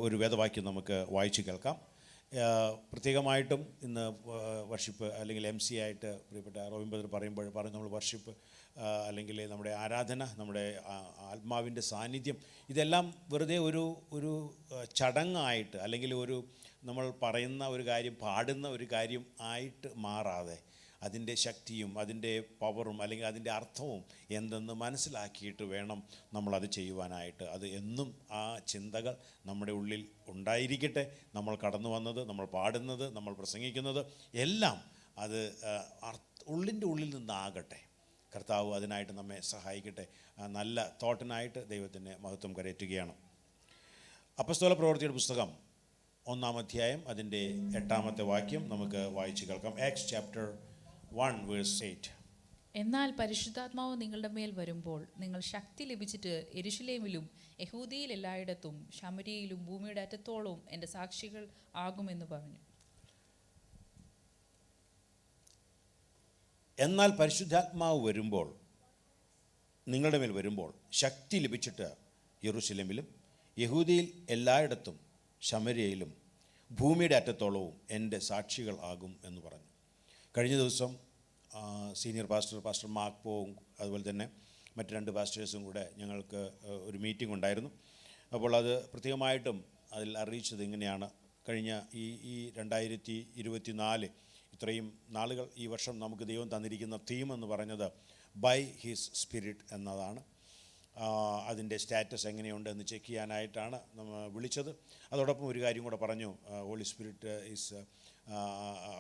ഒരു വേദവാക്യം നമുക്ക് വായിച്ചു കേൾക്കാം. പ്രത്യേകമായിട്ടും ഇന്ന് വർഷിപ്പ് അല്ലെങ്കിൽ MC ആയിട്ട് പ്രിയപ്പെട്ട റോബിൻ ബ്രദർ പറയുമ്പോൾ നമ്മൾ വർഷിപ്പ് അല്ലെങ്കിൽ നമ്മുടെ ആരാധന, നമ്മുടെ ആത്മാവിൻ്റെ സാന്നിധ്യം, ഇതെല്ലാം വെറുതെ ഒരു ചടങ്ങായിട്ട് അല്ലെങ്കിൽ നമ്മൾ പറയുന്ന ഒരു കാര്യം, പാടുന്ന ഒരു കാര്യം ആയിട്ട് മാറാതെ അതിൻ്റെ ശക്തിയും അതിൻ്റെ പവറും അല്ലെങ്കിൽ അതിൻ്റെ അർത്ഥവും എന്തെന്ന് മനസ്സിലാക്കിയിട്ട് വേണം നമ്മളത് ചെയ്യുവാനായിട്ട്. അത് എന്നും ആ ചിന്തകൾ നമ്മുടെ ഉള്ളിൽ ഉണ്ടായിരിക്കട്ടെ. നമ്മൾ കടന്നു വന്നത്, നമ്മൾ പാടുന്നത്, നമ്മൾ പ്രസംഗിക്കുന്നത് എല്ലാം അത് ഉള്ളിൻ്റെ ഉള്ളിൽ നിന്നാകട്ടെ. കർത്താവ് അതിനായിട്ട് നമ്മെ സഹായിക്കട്ടെ. നല്ല തോട്ടിനായിട്ട് ദൈവത്തിൻ്റെ മഹത്വം കരയറ്റുകയാണ്. അപ്പസ്തോല പ്രവൃത്തിയുടെ പുസ്തകം 1-ാം അധ്യായം അതിൻ്റെ 8-ാമത്തെ വാക്യം നമുക്ക് വായിച്ചു കേൾക്കാം. Acts chapter 1 verse 8. എന്നാൽ പരിശുദ്ധാത്മാവ് നിങ്ങളുടെ മേൽ വരുമ്പോൾ നിങ്ങൾ ശക്തി ലഭിച്ചിട്ട് യെരൂശലേമിലും യഹൂദിയിൽ എല്ലായിടത്തും ശമര്യയിലും ഭൂമിയുടെ അറ്റത്തോളവും എൻ്റെ സാക്ഷികൾ ആകുമെന്ന് പറഞ്ഞു. എന്നാൽ പരിശുദ്ധാത്മാവ് വരുമ്പോൾ നിങ്ങളുടെ മേൽ വരുമ്പോൾ ശക്തി ലഭിച്ചിട്ട് യെരൂശലേമിലും യഹൂദിയിൽ എല്ലായിടത്തും ശമര്യയിലും ഭൂമിയുടെ അറ്റത്തോളവും എൻ്റെ സാക്ഷികൾ ആകും എന്ന് പറഞ്ഞു. കഴിഞ്ഞ ദിവസം സീനിയർ പാസ്റ്റർ മാർക്ക് പോവും അതുപോലെ തന്നെ മറ്റ് 2 പാസ്റ്റേഴ്സും കൂടെ ഞങ്ങൾക്ക് ഒരു മീറ്റിംഗ് ഉണ്ടായിരുന്നു. അപ്പോൾ അത് പ്രത്യേകമായിട്ടും അതിൽ അറിയിച്ചത് ഇങ്ങനെയാണ്. കഴിഞ്ഞ ഈ 2024 ഇത്രയും നാളുകൾ ഈ വർഷം നമുക്ക് ദൈവം തന്നിരിക്കുന്ന തീം എന്ന് പറഞ്ഞത് ബൈ ഹിസ് സ്പിരിറ്റ് എന്നതാണ്. അതിൻ്റെ സ്റ്റാറ്റസ് എങ്ങനെയുണ്ട് എന്ന് ചെക്ക് ചെയ്യാനായിട്ടാണ് നമ്മൾ വിളിച്ചത്. അതോടൊപ്പം ഒരു കാര്യം കൂടെ പറഞ്ഞു, ഹോളി സ്പിരിറ്റ് ഈസ്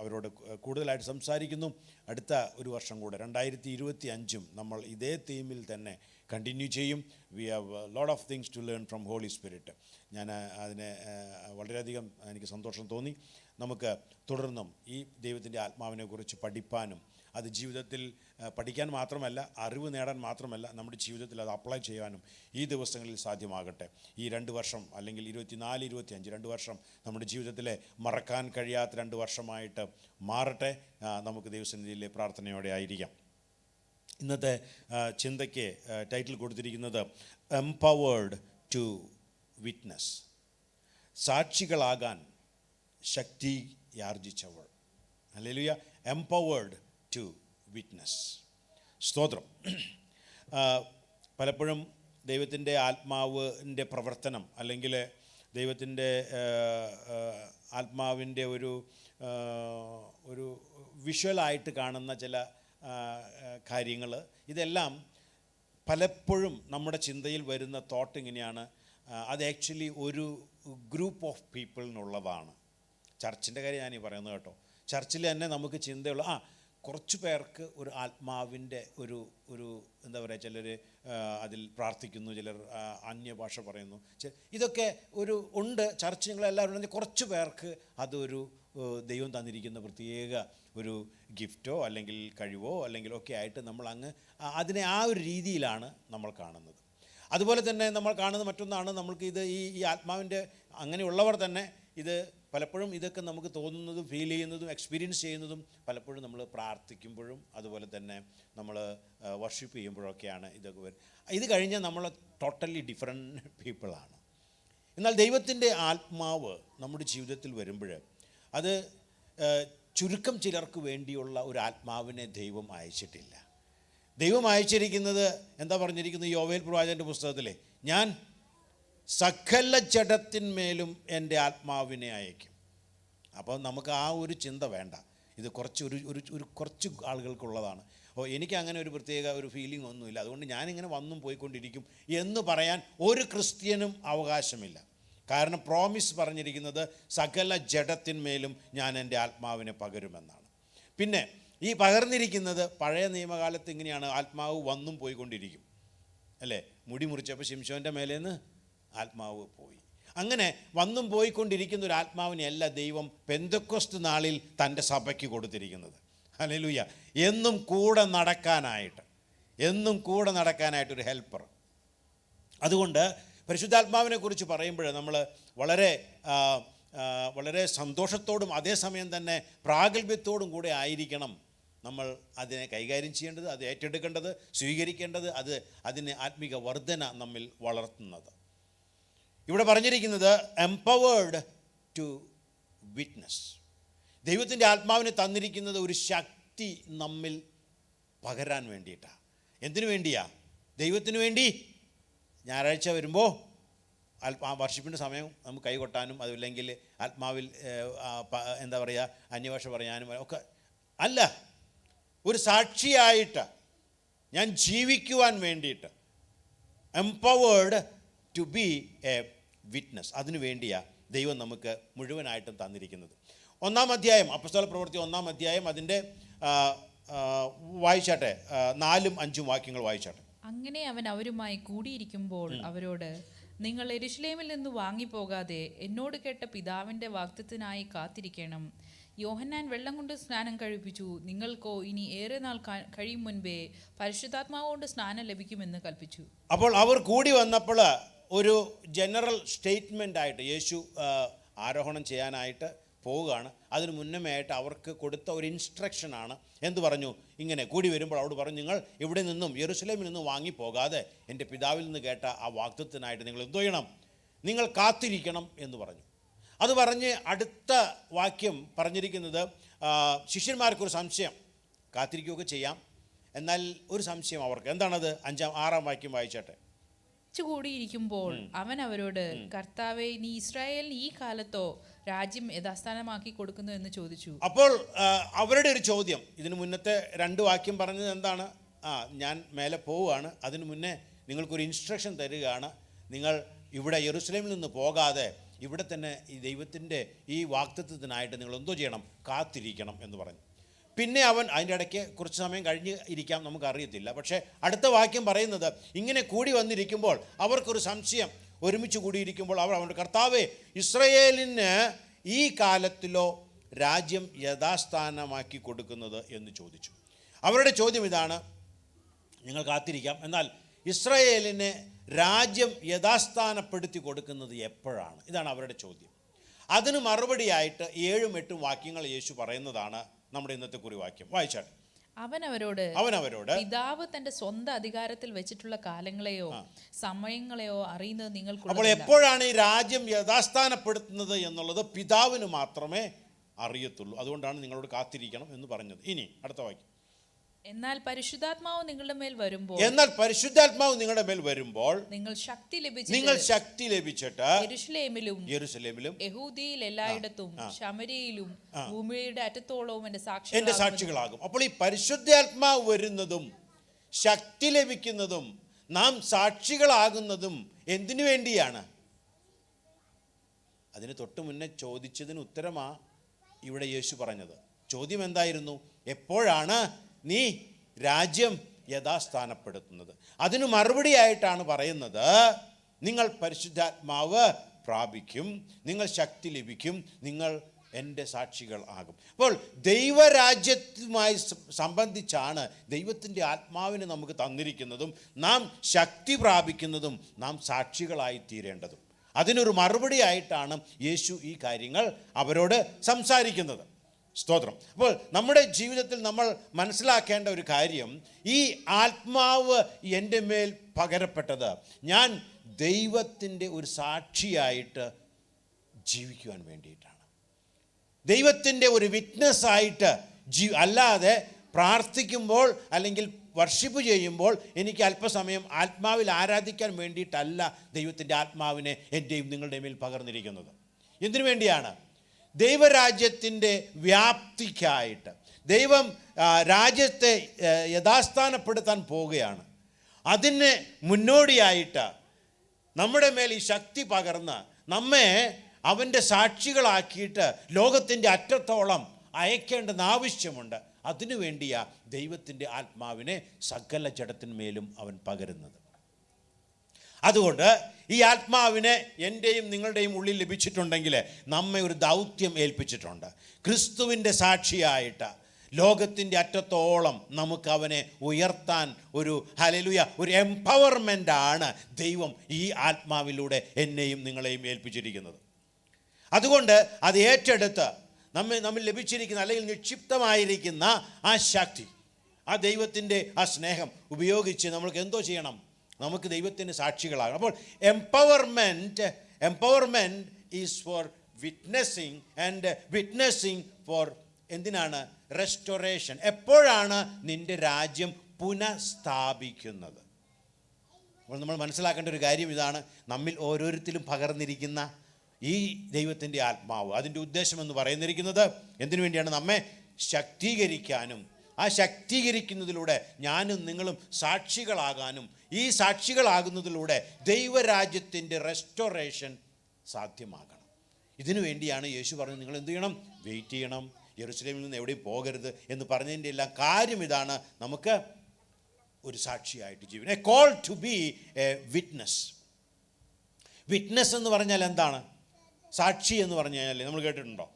അവരോട് കൂടുതലായിട്ട് സംസാരിക്കുന്നു. അടുത്ത ഒരു വർഷം കൂടെ 2025 നമ്മൾ ഇതേ തീമിൽ തന്നെ കണ്ടിന്യൂ ചെയ്യും. We have lot of things to learn from Holy Spirit. ഞാൻ അതിനെ വളരെയധികം എനിക്ക് സന്തോഷം തോന്നി. നമുക്ക് തുടർന്നും ഈ ദൈവത്തിൻ്റെ ആത്മാവിനെക്കുറിച്ച് പഠിപ്പാനും അത് ജീവിതത്തിൽ പഠിക്കാൻ മാത്രമല്ല, അറിവ് നേടാൻ മാത്രമല്ല, നമ്മുടെ ജീവിതത്തിൽ അത് അപ്ലൈ ചെയ്യാനും ഈ ദിവസങ്ങളിൽ സാധ്യമാകട്ടെ. ഈ 2 വർഷം അല്ലെങ്കിൽ 24-25 2 വർഷം നമ്മുടെ ജീവിതത്തിലെ മറക്കാൻ കഴിയാത്ത 2 വർഷമായിട്ട് മാറട്ടെ. നമുക്ക് ദൈവസന്നിധിയിലെ പ്രാർത്ഥനയോടെ ആയിരിക്കാം. ഇന്നത്തെ ചിന്തയ്ക്ക് ടൈറ്റിൽ കൊടുത്തിരിക്കുന്നത് എംപവേർഡ് ടു വിറ്റ്നസ്. സാക്ഷികളാകാൻ ശക്തി യാർജിച്ചവൾ. ഹല്ലേലൂയ. Empowered to witness. സ്തോത്രം. പലപ്പോഴും ദൈവത്തിൻ്റെ ആത്മാവിൻ്റെ പ്രവർത്തനം അല്ലെങ്കിൽ ദൈവത്തിൻ്റെ ആത്മാവിൻ്റെ ഒരു വിഷ്വലായിട്ട് കാണുന്ന ചില കാര്യങ്ങൾ, ഇതെല്ലാം പലപ്പോഴും നമ്മുടെ ചിന്തയിൽ വരുന്ന തോട്ട് ഇങ്ങനെയാണ്, അത് ആക്ച്വലി ഒരു ഗ്രൂപ്പ് ഓഫ് പീപ്പിളിനുള്ളതാണ്. ചർച്ചിൻ്റെ കാര്യം ഞാനീ പറയുന്നത് കേട്ടോ. ചർച്ചിൽ തന്നെ നമുക്ക് ചിന്തയുള്ള കുറച്ച് പേർക്ക് ഒരു ആത്മാവിൻ്റെ ഒരു എന്താ പറയുക, ചിലർ അതിൽ പ്രാർത്ഥിക്കുന്നു, ചിലർ അന്യഭാഷ പറയുന്നു, ഇതൊക്കെ ഉണ്ട്. ചർച്ചകളെല്ലാവരും ഉണ്ട്. കുറച്ച് പേർക്ക് അതൊരു ദൈവം തന്നിരിക്കുന്ന പ്രത്യേക ഒരു ഗിഫ്റ്റോ അല്ലെങ്കിൽ കഴിവോ അല്ലെങ്കിൽ ഒക്കെ ആയിട്ട് നമ്മൾ അതിനെ ആ ഒരു രീതിയിലാണ് നമ്മൾ കാണുന്നത്. അതുപോലെ തന്നെ നമ്മൾ കാണുന്ന മറ്റൊന്നാണ്, നമ്മൾക്ക് ഈ ആത്മാവിൻ്റെ അങ്ങനെയുള്ളവർ തന്നെ ഇത് പലപ്പോഴും ഇതൊക്കെ നമുക്ക് തോന്നുന്നതും ഫീൽ ചെയ്യുന്നതും എക്സ്പീരിയൻസ് ചെയ്യുന്നതും പലപ്പോഴും നമ്മൾ പ്രാർത്ഥിക്കുമ്പോഴും അതുപോലെ തന്നെ നമ്മൾ വർഷിപ്പ് ചെയ്യുമ്പോഴൊക്കെയാണ് ഇതൊക്കെ വരും. ഇത് കഴിഞ്ഞാൽ നമ്മൾ ടോട്ടലി ഡിഫറെൻറ്റ് പീപ്പിളാണ്. എന്നാൽ ദൈവത്തിൻ്റെ ആത്മാവ് നമ്മുടെ ജീവിതത്തിൽ വരുമ്പോൾ അത് ചുരുക്കം ചിലർക്ക് വേണ്ടിയുള്ള ഒരു ആത്മാവിനെ ദൈവം അയച്ചിട്ടില്ല. ദൈവം അയച്ചിരിക്കുന്നത് എന്താ പറഞ്ഞിരിക്കുന്നത്? യോവേൽ പ്രവാചകൻ്റെ പുസ്തകത്തിലെ, ഞാൻ സകല ജഡത്തിന്മേലും എൻ്റെ ആത്മാവിനെ അയക്കും. അപ്പോൾ നമുക്ക് ആ ഒരു ചിന്ത വേണ്ട. ഇത് കുറച്ച് ആളുകൾക്കുള്ളതാണ്. എനിക്ക് അങ്ങനെ ഒരു പ്രത്യേക ഒരു ഫീലിംഗ് ഒന്നുമില്ല, അതുകൊണ്ട് ഞാനിങ്ങനെ വന്നും പോയിക്കൊണ്ടിരിക്കും എന്ന് പറയാൻ ഒരു ക്രിസ്ത്യനും അവകാശമില്ല. കാരണം പ്രോമിസ് പറഞ്ഞിരിക്കുന്നത് സകല ജഡത്തിന്മേലും ഞാൻ എൻ്റെ ആത്മാവിനെ പകരുമെന്നാണ്. പിന്നെ ഈ പകർന്നിരിക്കുന്നത് പഴയ നിയമകാലത്ത് ഇങ്ങനെയാണ്, ആത്മാവ് വന്നും പോയിക്കൊണ്ടിരിക്കും അല്ലേ. മുടി മുറിച്ചപ്പോൾ ശിംശോൻ്റെ മേലേന്ന് ആത്മാവ് പോയി. അങ്ങനെ വന്നും പോയിക്കൊണ്ടിരിക്കുന്ന ഒരു ആത്മാവിനെയല്ല ദൈവം പെന്തക്കോസ്ത് നാളിൽ തൻ്റെ സഭയ്ക്ക് കൊടുത്തിരിക്കുന്നത്. ഹല്ലേലൂയ. എന്നും കൂടെ നടക്കാനായിട്ടൊരു ഹെൽപ്പർ. അതുകൊണ്ട് പരിശുദ്ധാത്മാവിനെ കുറിച്ച് പറയുമ്പോൾ നമ്മൾ വളരെ സന്തോഷത്തോടും അതേസമയം തന്നെ പ്രാഗൽഭ്യത്തോടും കൂടെ ആയിരിക്കണം നമ്മൾ അതിനെ കൈകാര്യം ചെയ്യേണ്ടത്, അത് ഏറ്റെടുക്കേണ്ടത്, സ്വീകരിക്കേണ്ടത്, അതിന് ആത്മീക വർധന നമ്മിൽ വളർത്തുന്നത്. ഇവിടെ പറഞ്ഞിരിക്കുന്നത് എംപവേർഡ് ടു വിറ്റ്നസ്. ദൈവത്തിൻ്റെ ആത്മാവിനെ തന്നിരിക്കുന്നത് ഒരു ശക്തി നമ്മിൽ പകരാൻ വേണ്ടിയിട്ടാണ്. എന്തിനു വേണ്ടിയാ? ദൈവത്തിന് വേണ്ടി. ഞായറാഴ്ച വരുമ്പോൾ വർഷിപ്പിൻ്റെ സമയം നമുക്ക് കൈകൊട്ടാനും അതുമില്ലെങ്കിൽ ആത്മാവിൽ എന്താ പറയുക, അന്യഭാഷ പറയാനും ഒക്കെ അല്ല, ഒരു സാക്ഷിയായിട്ട് ഞാൻ ജീവിക്കുവാൻ വേണ്ടിയിട്ട്. Empowered to be a witness. അതിനു വേണ്ടിയാണ് ദൈവം നമുക്ക് മുഴുവനായിട്ടും തന്നിരിക്കുന്നത്. 1-ാം അധ്യായം, അപ്പോസ്തല പ്രവൃത്തി 1-ാം അധ്യായം, അതിൻ്റെ വായിച്ചാട്ടെ, 4-5 വാക്യങ്ങൾ വായിച്ചാട്ടെ. അങ്ങനെ അവൻ അവരുമായി കൂടിയിരിക്കുമ്പോൾ അവരോട്, നിങ്ങൾ യെരൂശലേമിൽ നിന്ന് വാങ്ങിപ്പോകാതെ എന്നോട് കേട്ട പിതാവിൻ്റെ വാഗ്ദത്തത്തിനായി കാത്തിരിക്കണം. യോഹന്നാൻ വെള്ളം കൊണ്ട് സ്നാനം കഴിപ്പിച്ചു, നിങ്ങൾക്കോ ഇനി ഏറെ നാൾ കഴിയും മുൻപേ പരിശുദ്ധാത്മാവ് കൊണ്ട് സ്നാനം ലഭിക്കുമെന്ന് കൽപ്പിച്ചു. അപ്പോൾ അവർ കൂടി വന്നപ്പോൾ ഒരു ജനറൽ സ്റ്റേറ്റ്മെൻ്റ് ആയിട്ട് യേശു ആരോഹണം ചെയ്യാനായിട്ട് പോവുകയാണ്. അതിന് മുന്നമേയായിട്ട് അവർക്ക് കൊടുത്ത ഒരു ഇൻസ്ട്രക്ഷനാണ്. എന്ത് പറഞ്ഞു? ഇങ്ങനെ കൂടി വരുമ്പോൾ അവിടെ പറഞ്ഞു, നിങ്ങൾ ഇവിടെ നിന്നും യെരൂശലേമിൽ നിന്നും വാങ്ങിപ്പോകാതെ എൻ്റെ പിതാവിൽ നിന്ന് കേട്ട ആ വാഗ്ദത്തത്തിനായിട്ട് നിങ്ങൾ എന്ത് ചെയ്യണം? നിങ്ങൾ കാത്തിരിക്കണം എന്ന് പറഞ്ഞു. അത് പറഞ്ഞ് അടുത്ത വാക്യം പറഞ്ഞിരിക്കുന്നത്, ശിഷ്യന്മാർക്കൊരു സംശയം. കാത്തിരിക്കുകയൊക്കെ ചെയ്യാം, എന്നാൽ ഒരു സംശയം അവർക്ക്. എന്താണത്? 5-6 വാക്യം വായിച്ചാട്ടെ. കൂടിയിരിക്കുമ്പോൾ അവൻ അവരോട്, കർത്താവേ, നീ ഇസ്രായേലിന് ഈ കാലത്തോ രാജ്യം യഥാസ്ഥാനമാക്കി കൊടുക്കുന്നു എന്ന് ചോദിച്ചു. അപ്പോൾ അവരുടെ ഒരു ചോദ്യം, ഇതിന് മുന്നത്തെ 2 വാക്യം പറഞ്ഞത് എന്താണ്? ഞാൻ മേലെ പോവുകയാണ്, അതിന് മുന്നേ നിങ്ങൾക്കൊരു ഇൻസ്ട്രക്ഷൻ തരികയാണ്. നിങ്ങൾ ഇവിടെ യെരൂശലേമിൽ നിന്ന് പോകാതെ ഇവിടെ തന്നെ ഈ ദൈവത്തിൻ്റെ ഈ വാഗ്ദത്തത്തിനായിട്ട് നിങ്ങൾ എന്തോ ചെയ്യണം? കാത്തിരിക്കണം എന്ന് പറഞ്ഞു. പിന്നെ അവൻ അതിൻ്റെ ഇടയ്ക്ക് കുറച്ച് സമയം കഴിഞ്ഞ് ഇരിക്കാം, നമുക്കറിയത്തില്ല. പക്ഷേ അടുത്ത വാക്യം പറയുന്നത്, ഇങ്ങനെ കൂടി വന്നിരിക്കുമ്പോൾ അവർക്കൊരു സംശയം. ഒരുമിച്ച് കൂടിയിരിക്കുമ്പോൾ അവർ അവൻ്റെ, കർത്താവേ, ഇസ്രായേലിന് ഈ കാലത്തിലോ രാജ്യം യഥാസ്ഥാനമാക്കി കൊടുക്കുന്നത് എന്ന് ചോദിച്ചു. അവരുടെ ചോദ്യം ഇതാണ്, നിങ്ങൾ കാത്തിരിക്കാം, എന്നാൽ ഇസ്രായേലിനെ രാജ്യം യഥാസ്ഥാനപ്പെടുത്തി കൊടുക്കുന്നത് എപ്പോഴാണ്? ഇതാണ് അവരുടെ ചോദ്യം. അതിന് മറുപടിയായിട്ട് 7-8 വാക്യങ്ങൾ യേശു പറയുന്നതാണ് നമ്മുടെ ഇന്നത്തെ കുറിവാക്യം. വായിച്ചാട്ടെ. അവൻ അവരോട്, പിതാവ് തന്റെ സ്വന്തം അധികാരത്തിൽ വെച്ചിട്ടുള്ള കാലങ്ങളെയോ സമയങ്ങളെയോ അറിയുന്നത് നിങ്ങൾക്ക്. അപ്പോൾ എപ്പോഴാണ് ഈ രാജ്യം യഥാസ്ഥാനപ്പെടുത്തുന്നത് എന്നുള്ളത് പിതാവിന് മാത്രമേ അറിയത്തുള്ളൂ. അതുകൊണ്ടാണ് നിങ്ങളോട് കാത്തിരിക്കണം എന്ന് പറഞ്ഞത്. ഇനി അടുത്ത വാക്യം. എന്നാൽ പരിശുദ്ധാത്മാവ് നിങ്ങളുടെ മേൽ നിങ്ങളുടെ മേൽ വരുമ്പോൾ നിങ്ങൾ ശക്തി ലഭിച്ചിട്ട് യെരൂശലേമിലും യഹൂദിയിൽ എല്ലായിടത്തും ശമര്യയിലും ഭൂമിയുടെ അറ്റത്തോളവും എന്റെ സാക്ഷികളാകും. അപ്പോൾ ഈ പരിശുദ്ധാത്മാവ് വരുന്നതും ശക്തി ലഭിക്കുന്നതും നാം സാക്ഷികളാകുന്നതും എന്തിനു വേണ്ടിയാണ്? അതിന് തൊട്ട് മുന്നേ ചോദിച്ചതിന് ഉത്തരമാ ഇവിടെ യേശു പറഞ്ഞത്. ചോദ്യം എന്തായിരുന്നു? എപ്പോഴാണ് നീ രാജ്യം യഥാസ്ഥാനപ്പെടുത്തുന്നത്? അതിന് മറുപടിയായിട്ടാണ് പറയുന്നത്, നിങ്ങൾ പരിശുദ്ധാത്മാവ് പ്രാപിക്കും, നിങ്ങൾ ശക്തി ലഭിക്കും, നിങ്ങൾ എൻ്റെ സാക്ഷികൾ ആകും. അപ്പോൾ ദൈവരാജ്യത്തുമായി സംബന്ധിച്ചാണ് ദൈവത്തിൻ്റെ ആത്മാവിനെ നമുക്ക് തന്നിരിക്കുന്നതും നാം ശക്തി പ്രാപിക്കുന്നതും നാം സാക്ഷികളായി തീരേണ്ടതും. അതിനൊരു മറുപടിയായിട്ടാണ് യേശു ഈ കാര്യങ്ങൾ അവരോട് സംസാരിക്കുന്നത്. സ്തോത്രം. അപ്പോൾ നമ്മുടെ ജീവിതത്തിൽ നമ്മൾ മനസ്സിലാക്കേണ്ട ഒരു കാര്യം, ഈ ആത്മാവ് എൻ്റെ മേൽ പകരപ്പെട്ടത് ഞാൻ ദൈവത്തിൻ്റെ ഒരു സാക്ഷിയായിട്ട് ജീവിക്കുവാൻ വേണ്ടിയിട്ടാണ്. ദൈവത്തിൻ്റെ ഒരു വിറ്റ്നസ്സായിട്ട് അല്ലാതെ പ്രാർത്ഥിക്കുമ്പോൾ അല്ലെങ്കിൽ വർഷിപ്പ് ചെയ്യുമ്പോൾ എനിക്ക് അല്പസമയം ആത്മാവിൽ ആരാധിക്കാൻ വേണ്ടിയിട്ടല്ല ദൈവത്തിൻ്റെ ആത്മാവിനെ എൻ്റെയും നിങ്ങളുടെ മേൽ പകർന്നിരിക്കുന്നത്. എന്തിനു വേണ്ടിയാണ്? ദൈവരാജ്യത്തിൻ്റെ വ്യാപ്തിക്കായിട്ട്. ദൈവം രാജ്യത്തെ യഥാസ്ഥാനപ്പെടുത്താൻ പോവുകയാണ്. അതിന് മുന്നോടിയായിട്ട് നമ്മുടെ മേൽ ഈ ശക്തി പകർന്ന് നമ്മെ അവൻ്റെ സാക്ഷികളാക്കിയിട്ട് ലോകത്തിൻ്റെ അറ്റത്തോളം അയക്കേണ്ടെന്ന് ആവശ്യമുണ്ട്. അതിനു വേണ്ടിയാണ് ദൈവത്തിൻ്റെ ആത്മാവിനെ സകല ജഡത്തിന്മേലും അവൻ പകരുന്നത്. അതുകൊണ്ട് ഈ ആത്മാവിനെ എൻ്റെയും നിങ്ങളുടെയും ഉള്ളിൽ ലഭിച്ചിട്ടുണ്ടെങ്കിൽ നമ്മെ ഒരു ദൗത്യം ഏൽപ്പിച്ചിട്ടുണ്ട്. ക്രിസ്തുവിൻ്റെ സാക്ഷിയായിട്ട് ലോകത്തിൻ്റെ അറ്റത്തോളം നമുക്ക് അവനെ ഉയർത്താൻ ഒരു ഒരു എംപവർമെൻ്റാണ് ദൈവം ഈ ആത്മാവിലൂടെ എന്നെയും നിങ്ങളെയും ഏൽപ്പിച്ചിരിക്കുന്നത്. അതുകൊണ്ട് അത് ഏറ്റെടുത്ത് നമ്മിൽ ലഭിച്ചിരിക്കുന്ന അല്ലെങ്കിൽ നിക്ഷിപ്തമായിരിക്കുന്ന ആ ശക്തി, ആ ദൈവത്തിൻ്റെ ആ സ്നേഹം ഉപയോഗിച്ച് നമ്മൾക്ക് എന്തോ ചെയ്യണം? നമുക്ക് ദൈവത്തിൻ്റെ സാക്ഷികളാകണം. അപ്പോൾ empowerment is for witnessing, and witnessing for എന്തിനാണ്? റെസ്റ്റോറേഷൻ. എപ്പോഴാണ് നിൻ്റെ രാജ്യം പുനഃസ്ഥാപിക്കുന്നത്? അപ്പോൾ നമ്മൾ മനസ്സിലാക്കേണ്ട ഒരു കാര്യം ഇതാണ്, നമ്മിൽ ഓരോരുത്തരും പകർന്നിരിക്കുന്ന ഈ ദൈവത്തിൻ്റെ ആത്മാവ്, അതിൻ്റെ ഉദ്ദേശം എന്ന് പറയുന്നിരിക്കുന്നത് എന്തിനു വേണ്ടിയാണ്? നമ്മെ ശക്തീകരിക്കാനും, ആ ശക്തീകരിക്കുന്നതിലൂടെ ഞാനും നിങ്ങളും സാക്ഷികളാകാനും, ഈ സാക്ഷികളാകുന്നതിലൂടെ ദൈവരാജ്യത്തിൻ്റെ റെസ്റ്റോറേഷൻ സാധ്യമാകണം. ഇതിനു വേണ്ടിയാണ് യേശു പറഞ്ഞത്, നിങ്ങൾ എന്ത് ചെയ്യണം? വെയിറ്റ് ചെയ്യണം, യെരുശലേമിൽ നിന്ന് എവിടെയും പോകരുത് എന്ന് പറഞ്ഞതിൻ്റെ എല്ലാം കാര്യം ഇതാണ്, നമുക്ക് ഒരു സാക്ഷിയായിട്ട് ജീവിക്കണം. A call to be a witness. Witness എന്ന് പറഞ്ഞാൽ എന്താണ്? സാക്ഷി എന്ന് പറഞ്ഞു കഴിഞ്ഞാൽ നമ്മൾ കേട്ടിട്ടുണ്ടോ?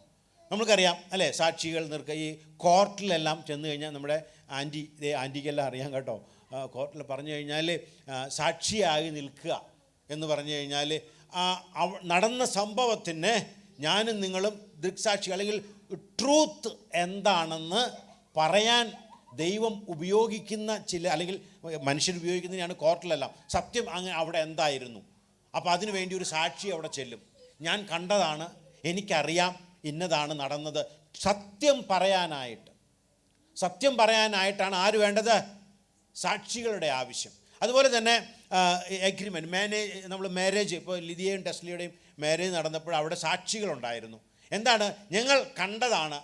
നമുക്കറിയാം അല്ലേ, സാക്ഷികൾ ഈ കോർട്ടിലെല്ലാം ചെന്ന് കഴിഞ്ഞാൽ നമ്മുടെ ആൻറ്റിക്കെല്ലാം അറിയാം കേട്ടോ, കോർട്ടിൽ പറഞ്ഞു കഴിഞ്ഞാൽ സാക്ഷിയായി നിൽക്കുക എന്ന് പറഞ്ഞു കഴിഞ്ഞാൽ നടന്ന സംഭവത്തിന് ഞാനും നിങ്ങളും ദൃക്സാക്ഷി, അല്ലെങ്കിൽ ട്രൂത്ത് എന്താണെന്ന് പറയാൻ ദൈവം ഉപയോഗിക്കുന്ന അല്ലെങ്കിൽ മനുഷ്യർ ഉപയോഗിക്കുന്നതിനാണ് കോർട്ടിലെല്ലാം. സത്യം അങ്ങനെ അവിടെ എന്തായിരുന്നു, അപ്പോൾ അതിനു വേണ്ടി ഒരു സാക്ഷി അവിടെ ചെല്ലും. ഞാൻ കണ്ടതാണ്, എനിക്കറിയാം, ഇന്നതാണ് നടന്നത്. സത്യം പറയാനായിട്ടാണ് ആര് വേണ്ടത്? സാക്ഷികളുടെ ആവശ്യം. അതുപോലെ തന്നെ എഗ്രിമെൻറ്റ്, നമ്മൾ മാരേജ്, ഇപ്പോൾ ലിദിയയും ടെസ്ലിയുടെയും മാരേജ് നടന്നപ്പോൾ അവിടെ സാക്ഷികളുണ്ടായിരുന്നു. എന്താണ്? ഞങ്ങൾ കണ്ടതാണ്,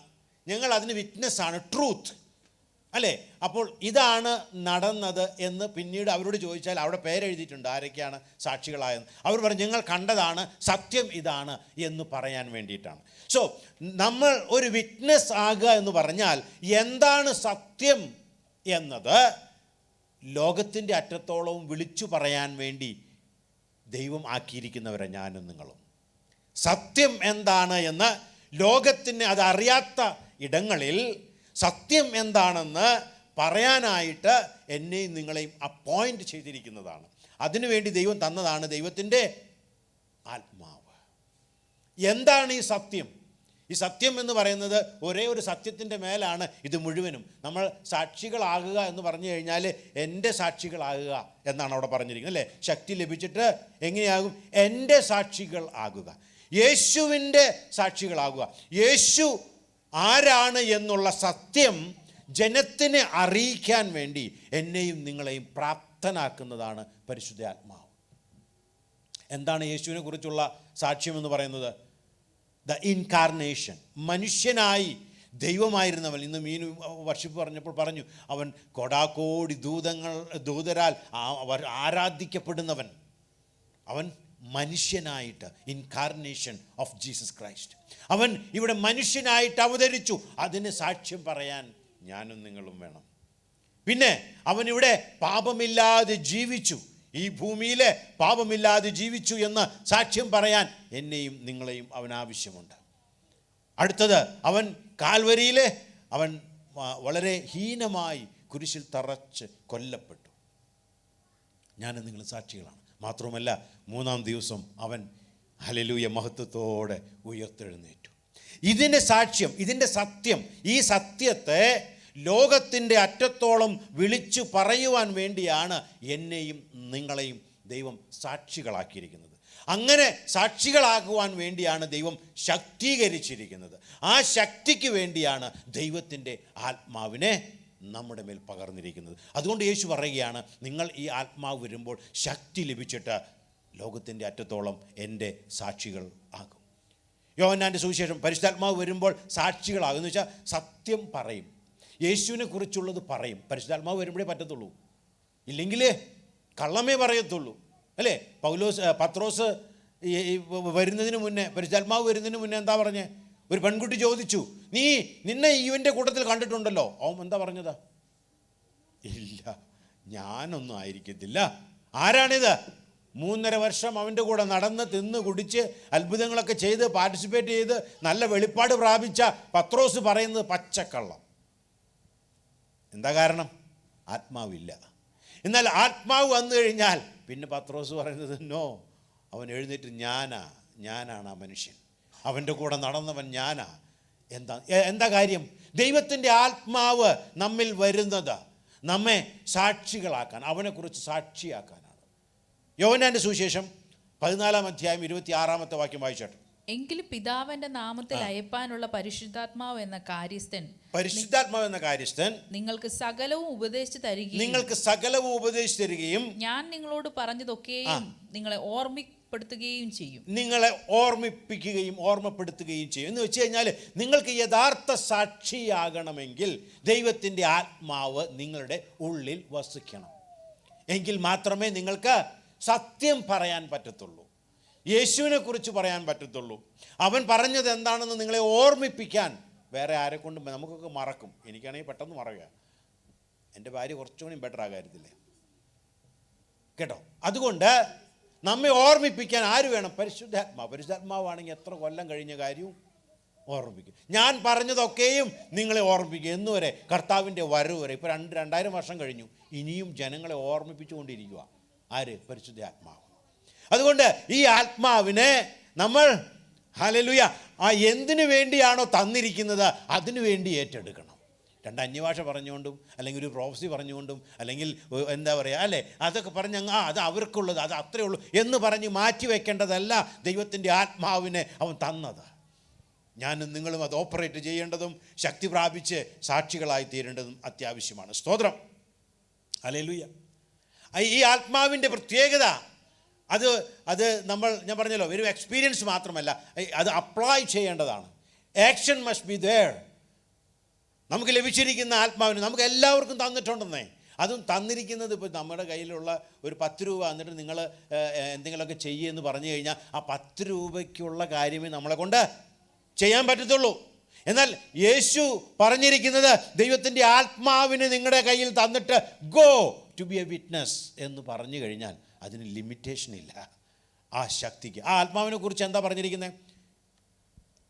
ഞങ്ങൾ അതിന് വിറ്റ്നസ്സാണ്, ട്രൂത്ത് അല്ലേ. അപ്പോൾ ഇതാണ് നടന്നത് എന്ന് പിന്നീട് അവരോട് ചോദിച്ചാൽ അവിടെ പേരെഴുതിയിട്ടുണ്ട് ആരൊക്കെയാണ് സാക്ഷികളായെന്ന്. അവർ പറഞ്ഞു ഞങ്ങൾ കണ്ടതാണ്, സത്യം ഇതാണ് എന്ന് പറയാൻ വേണ്ടിയിട്ടാണ്. സോ നമ്മൾ ഒരു വിറ്റ്നസ് ആകുക എന്ന് പറഞ്ഞാൽ എന്താണ് സത്യം എന്നത് ലോകത്തിൻ്റെ അറ്റത്തോളവും വിളിച്ചു പറയാൻ വേണ്ടി ദൈവം ആക്കിയിരിക്കുന്നവരെ ഞാനും നിങ്ങളും. സത്യം എന്താണ് എന്ന് ലോകത്തിന് അതറിയാത്ത ഇടങ്ങളിൽ സത്യം എന്താണെന്ന് പറയാനായിട്ട് എന്നെയും നിങ്ങളെയും അപ്പോയിൻ്റ് ചെയ്തിരിക്കുന്നതാണ്. അതിനുവേണ്ടി ദൈവം തന്നതാണ് ദൈവത്തിൻ്റെ ആത്മാവ്. എന്താണ് ഈ സത്യം? ഈ സത്യം എന്ന് പറയുന്നത് ഒരേ ഒരു സത്യത്തിൻ്റെ മേലാണ് ഇത് മുഴുവനും. നമ്മൾ സാക്ഷികളാകുക എന്ന് പറഞ്ഞു കഴിഞ്ഞാൽ എൻ്റെ സാക്ഷികളാകുക എന്നാണ് അവിടെ പറഞ്ഞിരിക്കുന്നത് അല്ലേ. ശക്തി ലഭിച്ചിട്ട് എങ്ങനെയാകും? എൻ്റെ സാക്ഷികൾ ആകുക, യേശുവിൻ്റെ സാക്ഷികളാകുക. യേശു ആരാണ് എന്നുള്ള സത്യം ജനത്തിനെ അറിയിക്കാൻ വേണ്ടി എന്നെയും നിങ്ങളെയും പ്രാപ്തനാക്കുന്നതാണ് പരിശുദ്ധാത്മാവ്. എന്താണ് യേശുവിനെ കുറിച്ചുള്ള സാക്ഷ്യം എന്ന് പറയുന്നത്? The incarnation. മനുഷ്യനായി ദൈവമായിരുന്നവൻ. ഇന്ന് മീൻ വർഷിപ്പ് പറഞ്ഞപ്പോൾ പറഞ്ഞു, അവൻ കൊടാക്കോടി ദൂതരാൽ ആരാധിക്കപ്പെടുന്നവൻ. അവൻ മനുഷ്യനായിട്ട്, ഇൻകാർണേഷൻ ഓഫ് ജീസസ് ക്രൈസ്റ്റ്, അവൻ ഇവിടെ മനുഷ്യനായിട്ട് അവതരിച്ചു. അതിന് സാക്ഷ്യം പറയാൻ ഞാനും നിങ്ങളും വേണം. പിന്നെ അവൻ ഇവിടെ പാപമില്ലാതെ ജീവിച്ചു, ഈ ഭൂമിയിൽ പാപമില്ലാതെ ജീവിച്ചു എന്ന് സാക്ഷ്യം പറയാൻ എന്നെയും നിങ്ങളെയും അവൻ ആവശ്യമുണ്ട്. അടുത്തത്, അവൻ കാൽവരിയിൽ അവൻ വളരെ ഹീനമായി കുരിശിൽ തറച്ച് കൊല്ലപ്പെട്ടു. ഞാനും നിങ്ങൾ സാക്ഷികളാണ്. മാത്രവുമല്ല, മൂന്നാം ദിവസം അവൻ ഹല്ലേലൂയ മഹത്വത്തോടെ ഉയർത്തെഴുന്നേറ്റു. ഇതിൻ്റെ സാക്ഷ്യം, ഇതിൻ്റെ സത്യം, ഈ സത്യത്തെ ലോകത്തിൻ്റെ അറ്റത്തോളം വിളിച്ചു പറയുവാൻ വേണ്ടിയാണ് എന്നെയും നിങ്ങളെയും ദൈവം സാക്ഷികളാക്കിയിരിക്കുന്നത്. അങ്ങനെ സാക്ഷികളാക്കുവാൻ വേണ്ടിയാണ് ദൈവം ശക്തീകരിച്ചിരിക്കുന്നത്. ആ ശക്തിക്ക് വേണ്ടിയാണ് ദൈവത്തിൻ്റെ ആത്മാവിനെ നമ്മുടെ മേൽ പകർന്നിരിക്കുന്നത്. അതുകൊണ്ട് യേശു പറയുകയാണ്, നിങ്ങൾ ഈ ആത്മാവ് വരുമ്പോൾ ശക്തി ലഭിച്ചിട്ട് ലോകത്തിൻ്റെ അറ്റത്തോളം എൻ്റെ സാക്ഷികൾ ആകും. യോഹന്നാൻ്റെ സുവിശേഷം, പരിശുദ്ധാത്മാവ് വരുമ്പോൾ സാക്ഷികളാകും എന്ന് വെച്ചാൽ സത്യം പറയും, യേശുവിനെ കുറിച്ചുള്ളത് പറയും. പരിശുദ്ധാത്മാവ് വരുമ്പോഴേ പറ്റത്തുള്ളൂ, ഇല്ലെങ്കിൽ കള്ളമേ പറയത്തുള്ളൂ അല്ലേ. പത്രോസ് വരുന്നതിന് മുന്നേ, പരിശുദ്ധാത്മാവ് വരുന്നതിന് മുന്നേ എന്താ പറഞ്ഞേ? ഒരു പെൺകുട്ടി ചോദിച്ചു, നിന്നെ ഇവൻ്റെ കൂട്ടത്തിൽ കണ്ടിട്ടുണ്ടല്ലോ. അവൻ എന്താ പറഞ്ഞത്? ഇല്ല, ഞാനൊന്നും ആയിരിക്കത്തില്ല. ആരാണിത്? 3.5 വർഷം അവൻ്റെ കൂടെ നടന്ന് തിന്ന് കുടിച്ച് അത്ഭുതങ്ങളൊക്കെ ചെയ്ത് പാർട്ടിസിപ്പേറ്റ് ചെയ്ത് നല്ല വെളിപ്പാട് പ്രാപിച്ച പത്രോസ് പറയുന്നത് പച്ചക്കള്ളം. എന്താ കാരണം? ആത്മാവില്ല. എന്നാൽ ആത്മാവ് വന്നു കഴിഞ്ഞാൽ പിന്നെ പത്രോസ് പറയുന്നത് നോ, അവൻ എഴുന്നേറ്റ് ഞാനാണ് ആ മനുഷ്യൻ, അവൻ്റെ കൂടെ നടന്നവൻ ഞാനാ. എന്താ കാര്യം? ദൈവത്തിൻ്റെ ആത്മാവ് നമ്മിൽ വരുന്നത് നമ്മെ സാക്ഷികളാക്കാൻ, അവനെക്കുറിച്ച് സാക്ഷിയാക്കാനാണ്. യോഹന്നാൻ്റെ സുവിശേഷം 14 അധ്യായം 26 വാക്യം വായിച്ചോട്ടെ. എങ്കിലും പിതാവിന്റെ നാമത്തിൽ അയപ്പാനുള്ള പരിശുദ്ധാത്മാവ് എന്ന കാര്യസ്ഥൻ നിങ്ങൾക്ക് സകലവും ഉപദേശിച്ചു തരികയും ഞാൻ നിങ്ങളോട് പറഞ്ഞതൊക്കെയും നിങ്ങളെ ഓർമ്മിപ്പിക്കുകയും ചെയ്യും. എന്ന് വെച്ച് കഴിഞ്ഞാൽ നിങ്ങൾക്ക് യഥാർത്ഥ സാക്ഷിയാകണമെങ്കിൽ ദൈവത്തിൻ്റെ ആത്മാവ് നിങ്ങളുടെ ഉള്ളിൽ വസിക്കണം. എങ്കിൽ മാത്രമേ നിങ്ങൾക്ക് സത്യം പറയാൻ പറ്റത്തുള്ളൂ, യേശുവിനെ കുറിച്ച് പറയാൻ പറ്റത്തുള്ളൂ. അവൻ പറഞ്ഞത് എന്താണെന്ന് നിങ്ങളെ ഓർമ്മിപ്പിക്കാൻ വേറെ ആരെ കൊണ്ട് നമുക്കൊക്കെ മറക്കും. എനിക്കാണെങ്കിൽ പെട്ടെന്ന് മറക്കുക. എൻ്റെ ഭാര്യ കുറച്ചുകൂടി ബെറ്റർ ആ കാര്യത്തില്ലേ കേട്ടോ. അതുകൊണ്ട് നമ്മെ ഓർമ്മിപ്പിക്കാൻ ആര് വേണം? പരിശുദ്ധാത്മാവാണെങ്കിൽ എത്ര കൊല്ലം കഴിഞ്ഞ കാര്യവും ഓർമ്മിപ്പിക്കും. ഞാൻ പറഞ്ഞതൊക്കെയും നിങ്ങളെ ഓർമ്മിപ്പിക്കും എന്നുവരെ, കർത്താവിൻ്റെ വരവ് വരെ. ഇപ്പോൾ 2000 വർഷം കഴിഞ്ഞു, ഇനിയും ജനങ്ങളെ ഓർമ്മിപ്പിച്ചുകൊണ്ടിരിക്കുക. ആര്? പരിശുദ്ധാത്മാവ്. അതുകൊണ്ട് ഈ ആത്മാവിനെ നമ്മൾ ഹല്ലേലൂയ എന്തിനു വേണ്ടിയാണോ തന്നിരിക്കുന്നത് അതിനു വേണ്ടി ഏറ്റെടുക്കണം. 2 അന്യഭാഷ പറഞ്ഞുകൊണ്ടും അല്ലെങ്കിൽ ഒരു പ്രോഫസി പറഞ്ഞുകൊണ്ടും അല്ലെങ്കിൽ എന്താ പറയുക അല്ലേ, അതൊക്കെ പറഞ്ഞ് അത് അവർക്കുള്ളത്, അത് അത്രയേ ഉള്ളൂ എന്ന് പറഞ്ഞ് മാറ്റി വയ്ക്കേണ്ടതല്ല ദൈവത്തിൻ്റെ ആത്മാവിനെ അവൻ തന്നത്. ഞാനും നിങ്ങളും അത് ഓപ്പറേറ്റ് ചെയ്യേണ്ടതും ശക്തി പ്രാപിച്ച് സാക്ഷികളായി തീരേണ്ടതും അത്യാവശ്യമാണ്. സ്തോത്രം. ഹല്ലേലൂയ. ഈ ആത്മാവിൻ്റെ പ്രത്യേകത ഞാൻ പറഞ്ഞല്ലോ, ഒരു എക്സ്പീരിയൻസ് മാത്രമല്ല, അത് അപ്ലൈ ചെയ്യേണ്ടതാണ്. Action must be there. നമുക്ക് ലഭിച്ചിരിക്കുന്ന ആത്മാവിന് നമുക്ക് എല്ലാവർക്കും തന്നിട്ടുണ്ടെന്നേ. അതും തന്നിരിക്കുന്നത് ഇപ്പോൾ നമ്മുടെ കയ്യിലുള്ള ഒരു 10 രൂപ എന്നിട്ട് നിങ്ങൾ എന്തെങ്കിലുമൊക്കെ ചെയ്യുമെന്ന് പറഞ്ഞു കഴിഞ്ഞാൽ ആ 10 രൂപയ്ക്കുള്ള കാര്യമേ നമ്മളെ കൊണ്ട് ചെയ്യാൻ പറ്റത്തുള്ളൂ. എന്നാൽ യേശു പറഞ്ഞിരിക്കുന്നത് ദൈവത്തിൻ്റെ ആത്മാവിന് നിങ്ങളുടെ കയ്യിൽ തന്നിട്ട് go to be a witness എന്ന് പറഞ്ഞു കഴിഞ്ഞാൽ അതിന് ലിമിറ്റേഷൻ ഇല്ല. ആ ശക്തിക്ക്, ആ ആത്മാവിനെ കുറിച്ച് എന്താ പറഞ്ഞിരിക്കുന്നത്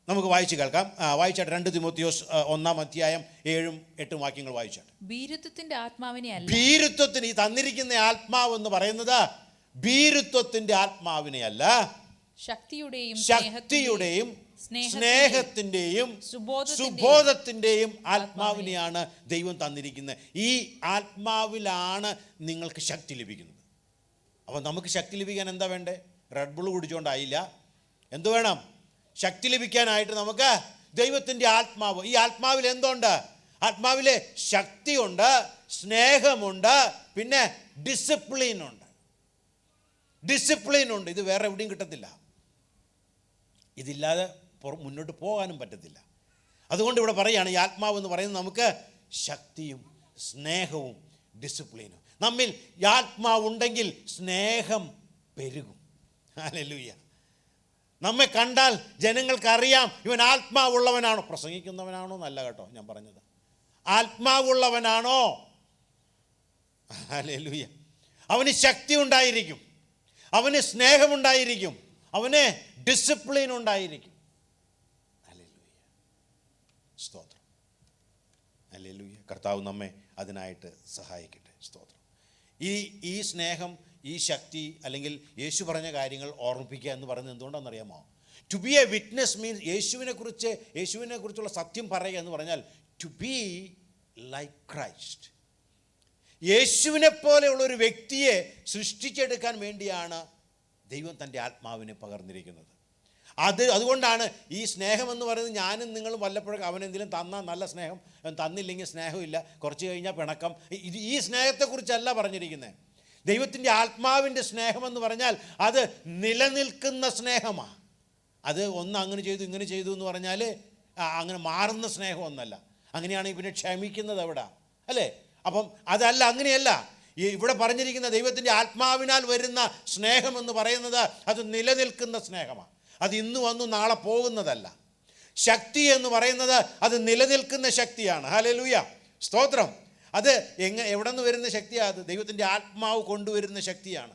നമുക്ക് വായിച്ച് കേൾക്കാം. വായിച്ചാട്ടെ. 2 തിമോത്തിയോസ് 1 അധ്യായം 7-8 വാക്യങ്ങൾ വായിച്ചാട്ടെ. ഭീരുത്വത്തിന്റെ ആത്മാവിനെ അല്ല, ഭീരുത്വത്തിന്, ഈ തന്നിരിക്കുന്ന ആത്മാവ് എന്ന് പറയുന്നത് ഭീരുത്വത്തിന്റെ ആത്മാവിനെ അല്ല, ശക്തിയുടെയും സ്നേഹത്തിൻ്റെയും സുബോധത്തിൻ്റെയും ആത്മാവിനെയാണ് ദൈവം തന്നിരിക്കുന്നത്. ഈ ആത്മാവിലാണ് നിങ്ങൾക്ക് ശക്തി ലഭിക്കുന്നത്. അപ്പോൾ നമുക്ക് ശക്തി ലഭിക്കാൻ എന്താ വേണ്ടേ? റെഡ് ബുൾ കുടിച്ചുകൊണ്ടായില്ല. എന്തു വേണം? ശക്തി ലഭിക്കാനായിട്ട് നമുക്ക് ദൈവത്തിൻ്റെ ആത്മാവ്. ഈ ആത്മാവിൽ എന്തുണ്ട്? ആത്മാവിൽ ശക്തിയുണ്ട്, സ്നേഹമുണ്ട്, പിന്നെ ഡിസിപ്ലിനുണ്ട്. ഇത് വേറെ എവിടെയും കിട്ടത്തില്ല. ഇതില്ലാതെ മുന്നോട്ട് പോകാനും പറ്റത്തില്ല. അതുകൊണ്ട് ഇവിടെ പറയുകയാണ്, ഈ ആത്മാവ് എന്ന് പറയുന്നത് നമുക്ക് ശക്തിയും സ്നേഹവും ഡിസിപ്ലിനും. നമ്മിൽ ഈ ആത്മാവുണ്ടെങ്കിൽ സ്നേഹം പെരുകും. ഹല്ലേലൂയ. നമ്മെ കണ്ടാൽ ജനങ്ങൾക്കറിയാം ഇവൻ ആത്മാവുള്ളവനാണോ. പ്രസംഗിക്കുന്നവനാണോ എന്നല്ല കേട്ടോ ഞാൻ പറഞ്ഞത്, ആത്മാവുള്ളവനാണോ. ഹല്ലേലൂയ. അവന് ശക്തി ഉണ്ടായിരിക്കും, അവന് സ്നേഹമുണ്ടായിരിക്കും, അവന് ഡിസിപ്ലിൻ ഉണ്ടായിരിക്കും. ഹല്ലേലൂയ. സ്തോത്രം. ഹല്ലേലൂയ. കർത്താവ് നമ്മെ അതിനായിട്ട് സഹായിക്കട്ടെ. സ്തോത്രം. ഈ സ്നേഹം, ഈ ശക്തി, അല്ലെങ്കിൽ യേശു പറഞ്ഞ കാര്യങ്ങൾ ഓർമ്മിപ്പിക്കുക എന്ന് പറയുന്നത് എന്തുകൊണ്ടാണെന്നറിയാമോ? To be a witness means യേശുവിനെ കുറിച്ചുള്ള സത്യം പറയുക എന്ന് പറഞ്ഞാൽ ടു ബി ലൈക്ക് ക്രൈസ്റ്റ്. യേശുവിനെ പോലെയുള്ള ഒരു വ്യക്തിയെ സൃഷ്ടിച്ചെടുക്കാൻ വേണ്ടിയാണ് ദൈവം തൻ്റെ ആത്മാവിനെ പകർന്നിരിക്കുന്നത്. അതുകൊണ്ടാണ് ഈ സ്നേഹം എന്ന് പറയുന്നത്. ഞാനും നിങ്ങളും വല്ലപ്പോഴൊക്കെ അവനെന്തെങ്കിലും തന്നാൽ നല്ല സ്നേഹം, തന്നില്ലെങ്കിൽ സ്നേഹമില്ല, കുറച്ച് കഴിഞ്ഞാൽ പിണക്കം. ഈ സ്നേഹത്തെക്കുറിച്ചല്ല പറഞ്ഞിരിക്കുന്നത്. ദൈവത്തിൻ്റെ ആത്മാവിൻ്റെ സ്നേഹമെന്ന് പറഞ്ഞാൽ അത് നിലനിൽക്കുന്ന സ്നേഹമാണ്. അത് ഒന്ന് അങ്ങനെ ചെയ്തു ഇങ്ങനെ ചെയ്തു എന്ന് പറഞ്ഞാൽ അങ്ങനെ മാറുന്ന സ്നേഹമൊന്നല്ല. അങ്ങനെയാണെങ്കിൽ പിന്നെ ക്ഷമിക്കുന്നത് എവിടെ അല്ലേ? അപ്പം അതല്ല, അങ്ങനെയല്ല. ഇവിടെ പറഞ്ഞിരിക്കുന്ന ദൈവത്തിൻ്റെ ആത്മാവിനാൽ വരുന്ന സ്നേഹമെന്ന് പറയുന്നത് അത് നിലനിൽക്കുന്ന സ്നേഹമാണ്. അത് ഇന്ന് വന്നു നാളെ പോകുന്നതല്ല. ശക്തി എന്ന് പറയുന്നത് അത് നിലനിൽക്കുന്ന ശക്തിയാണ്. ഹല്ലേലൂയ. സ്തോത്രം. അത് എവിടെ നിന്ന് വരുന്ന ശക്തിയാണ്? അത് ദൈവത്തിൻ്റെ ആത്മാവ് കൊണ്ടുവരുന്ന ശക്തിയാണ്.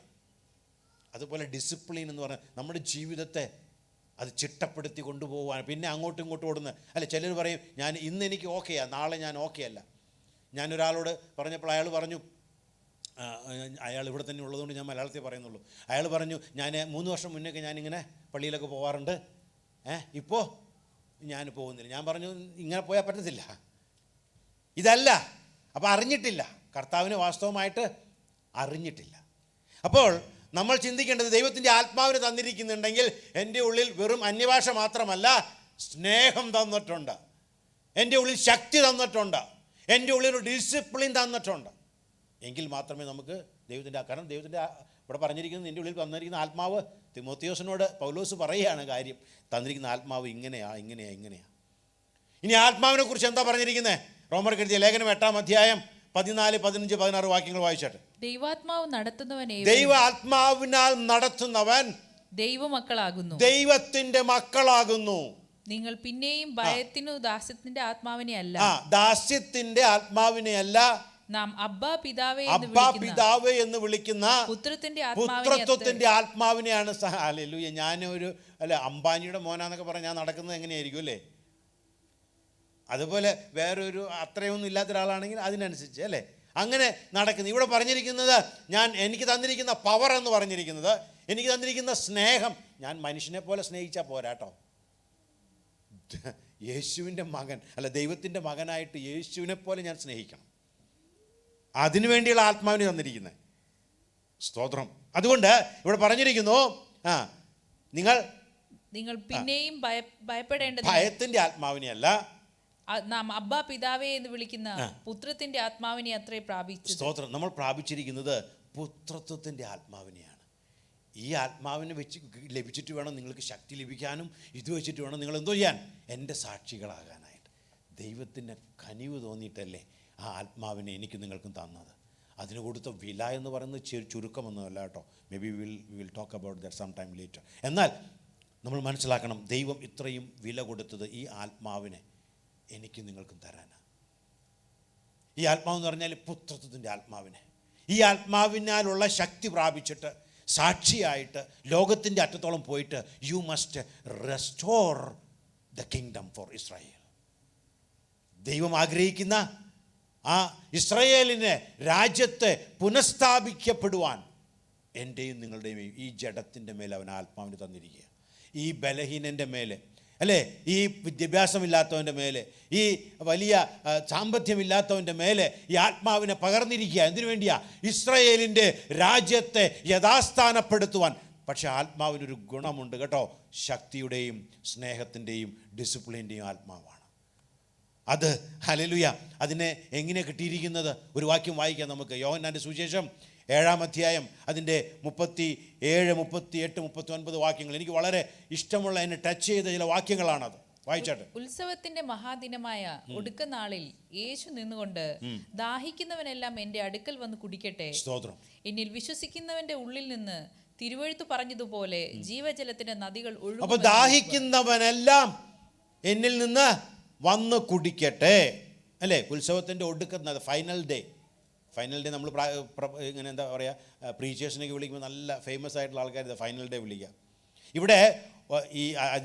അതുപോലെ ഡിസിപ്ലിൻ എന്ന് പറഞ്ഞാൽ നമ്മുടെ ജീവിതത്തെ അത് ചിട്ടപ്പെടുത്തി കൊണ്ടുപോകാൻ, പിന്നെ അങ്ങോട്ടും ഇങ്ങോട്ടും ഓടുന്ന അല്ല. ചിലർ പറയും ഇന്ന് എനിക്ക് ഓക്കെയാണ്, നാളെ ഞാൻ ഓക്കെ അല്ല. ഞാനൊരാളോട് പറഞ്ഞപ്പോൾ അയാൾ പറഞ്ഞു, അയാൾ ഇവിടെ തന്നെ ഉള്ളതുകൊണ്ട് ഞാൻ മലയാളത്തിൽ പറയുന്നുള്ളൂ. അയാൾ പറഞ്ഞു, ഞാൻ 3 വർഷം മുന്നേക്ക് ഞാനിങ്ങനെ പള്ളിയിലൊക്കെ പോകാറുണ്ട്, ഇപ്പോൾ ഞാൻ പോകുന്നില്ല. ഞാൻ പറഞ്ഞു, ഇങ്ങനെ പോയാൽ പറ്റത്തില്ല, ഇതല്ല. അപ്പോൾ അറിഞ്ഞിട്ടില്ല, കർത്താവിനെ വാസ്തവമായിട്ട് അറിഞ്ഞിട്ടില്ല. അപ്പോൾ നമ്മൾ ചിന്തിക്കേണ്ടത് ദൈവത്തിൻ്റെ ആത്മാവിനെ തന്നിരിക്കുന്നുണ്ടെങ്കിൽ എൻ്റെ ഉള്ളിൽ വെറും അന്യഭാഷ മാത്രമല്ല, സ്നേഹം തന്നിട്ടുണ്ട്, എൻ്റെ ഉള്ളിൽ ശക്തി തന്നിട്ടുണ്ട്, എൻ്റെ ഉള്ളിൽ ഒരു ഡിസിപ്ലിൻ തന്നിട്ടുണ്ട്. എങ്കിൽ മാത്രമേ നമുക്ക് ദൈവത്തിൻ്റെ, കാരണം ദൈവത്തിൻ്റെ ഇവിടെ പറഞ്ഞിരിക്കുന്നത് എൻ്റെ ഉള്ളിൽ തന്നിരിക്കുന്ന ആത്മാവ്, തിമോത്തിയോസിനോട് പൗലോസ് പറയുകയാണ് കാര്യം, തന്നിരിക്കുന്ന ആത്മാവ് ഇങ്ങനെയാ. ഇനി ആത്മാവിനെ കുറിച്ച് എന്താ പറഞ്ഞിരിക്കുന്നത്? റോമർക്ക് എഴുതിയ ലേഖനം 8-ാം അധ്യായം 14, 15, 16 വാക്യങ്ങൾ വായിച്ചാട്ടെ. ദൈവാത്മാവിനാൽ നടത്തുന്നവൻ ദൈവമക്കളാകുന്നു, ദൈവത്തിന്റെ മക്കളാകുന്നു. നിങ്ങൾ പിന്നെയും ഭയത്തിനു ദാസ്യത്തിന്റെ ആത്മാവിനെ അല്ല, ദാസ്യത്തിന്റെ ആത്മാവിനെ അല്ല, നാം അബ്ബാ പിതാവേ എന്ന് വിളിക്കുന്ന പുത്രത്വത്തിന്റെ ആത്മാവിനെയാണ്. ഹല്ലേലൂയ. ഞാനൊരു അംബാനിയുടെ മോനാന്നൊക്കെ പറഞ്ഞ് ഞാൻ നടക്കുന്നത് എങ്ങനെയായിരിക്കും അല്ലേ? അതുപോലെ വേറൊരു അത്രയൊന്നും ഇല്ലാത്ത ഒരാളാണെങ്കിൽ അതിനനുസരിച്ച് അല്ലേ അങ്ങനെ നടക്കുന്നത്. ഇവിടെ പറഞ്ഞിരിക്കുന്നത് എനിക്ക് തന്നിരിക്കുന്ന പവർ എന്ന് പറഞ്ഞിരിക്കുന്നത്, എനിക്ക് തന്നിരിക്കുന്ന സ്നേഹം, ഞാൻ മനുഷ്യനെ പോലെ സ്നേഹിച്ചാൽ പോരാട്ടോ. യേശുവിൻ്റെ മകൻ ദൈവത്തിൻ്റെ മകനായിട്ട് യേശുവിനെ പോലെ ഞാൻ സ്നേഹിക്കണം. അതിനുവേണ്ടിയുള്ള ആത്മാവിനെ തന്നിരിക്കുന്നത്. സ്തോത്രം. അതുകൊണ്ട് ഇവിടെ പറഞ്ഞിരിക്കുന്നു, നിങ്ങൾ പിന്നെയും ഭയപ്പെടേണ്ടത് ഭയത്തിന്റെ ആത്മാവിനെ അല്ല, നാം അബ്ബാ പിതാവേ എന്ന് വിളിക്കുന്ന പുത്രത്തിന്റെ ആത്മാവിനെ അത്രേ പ്രാപിച്ചു. സ്തോത്രം. നമ്മൾ പ്രാപിച്ചിരിക്കുന്നത് പുത്രത്വത്തിന്റെ ആത്മാവിനെയാണ്. ഈ ആത്മാവിനെ ലഭിച്ചിട്ട് വേണം നിങ്ങൾക്ക് ശക്തി ലഭിക്കാനും, ഇത് വെച്ചിട്ട് വേണം നിങ്ങൾ എന്തോ ചെയ്യാൻ, എൻ്റെ സാക്ഷികളാകാനായിട്ട്. ദൈവത്തിൻ്റെ കനിവ് തോന്നിയിട്ടല്ലേ ആ ആത്മാവിനെ എനിക്ക് നിങ്ങൾക്കും തന്നത്. അതിന് കൊടുത്ത വില എന്ന് പറയുന്നത് ചുരുക്കമൊന്നുമല്ല കേട്ടോ. Maybe will talk about that some time later. എന്നാൽ നമ്മൾ മനസ്സിലാക്കണം, ദൈവം ഇത്രയും വില കൊടുത്തത് ഈ ആത്മാവിനെ എനിക്ക് നിങ്ങൾക്കും തരാനാണ്. ഈ ആത്മാവെന്ന് പറഞ്ഞാൽ പുത്രത്വത്തിൻ്റെ ആത്മാവിനെ, ഈ ആത്മാവിനാലുള്ള ശക്തി പ്രാപിച്ചിട്ട് സാക്ഷിയായിട്ട് ലോകത്തിൻ്റെ അറ്റത്തോളം പോയിട്ട് you must restore the kingdom for Israel. ദൈവം ആഗ്രഹിക്കുന്ന ആ ഇസ്രായേലിനെ, രാജ്യത്തെ പുനഃസ്ഥാപിക്കപ്പെടുവാൻ എൻ്റെയും നിങ്ങളുടെയും ഈ ജഡത്തിൻ്റെ മേലെ അവൻ ആത്മാവിന് തന്നിരിക്കുക. ഈ ബലഹീനൻ്റെ മേലെ അല്ലേ, ഈ വിദ്യാഭ്യാസമില്ലാത്തവൻ്റെ മേലെ, ഈ വലിയ സാമ്പത്തികമില്ലാത്തവൻ്റെ മേലെ ഈ ആത്മാവിനെ പകർന്നിരിക്കുക. എന്തിനു വേണ്ടിയാ? ഇസ്രായേലിൻ്റെ രാജ്യത്തെ യഥാസ്ഥാനപ്പെടുത്തുവാൻ. പക്ഷേ ആത്മാവിനൊരു ഗുണമുണ്ട് കേട്ടോ, ശക്തിയുടെയും സ്നേഹത്തിൻ്റെയും ഡിസിപ്ലിൻ്റെയും ആത്മാവാണ് അത്. ഹല്ലേലൂയ. അതിനെ എങ്ങനെ കിട്ടിയിരിക്കുന്നത്? ഒരു വാക്യം വായിക്കാം നമുക്ക്. യോഹന്നാൻ്റെ സുവിശേഷം 7-ാം അധ്യായം അതിൻ്റെ 37, 38, 39 വാക്യങ്ങൾ. എനിക്ക് വളരെ ഇഷ്ടമുള്ള, എന്നെ ടച്ച് ചെയ്ത ചില വാക്യങ്ങളാണത്. വായിച്ചാട്ടെ. ഉത്സവത്തിന്റെ മഹാദിനമായ ഒടുക്കനാളിൽ യേശു നിന്നുകൊണ്ട്, ദാഹിക്കുന്നവനെല്ലാം എൻ്റെ അടുക്കൽ വന്ന് കുടിക്കട്ടെ, സ്തോത്രം, എന്നിൽ വിശ്വസിക്കുന്നവന്റെ ഉള്ളിൽ നിന്ന് തിരുവെഴുത്ത് പറഞ്ഞതുപോലെ ജീവജലത്തിന്റെ നദികൾ ഒഴുകും. അപ്പൊ ദാഹിക്കുന്നവനെല്ലാം എന്നിൽ നിന്ന് വന്ന് കുടിക്കട്ടെ അല്ലേ? ഉത്സവത്തിൻ്റെ ഒടുക്കുന്നത് ഫൈനൽ ഡേ നമ്മൾ ഇങ്ങനെ എന്താ പറയുക, പ്രീച്ചേഴ്സിനൊക്കെ വിളിക്കുമ്പോൾ നല്ല ഫേമസ് ആയിട്ടുള്ള ആൾക്കാർ ഫൈനൽ ഡേ വിളിക്കുക. ഇവിടെ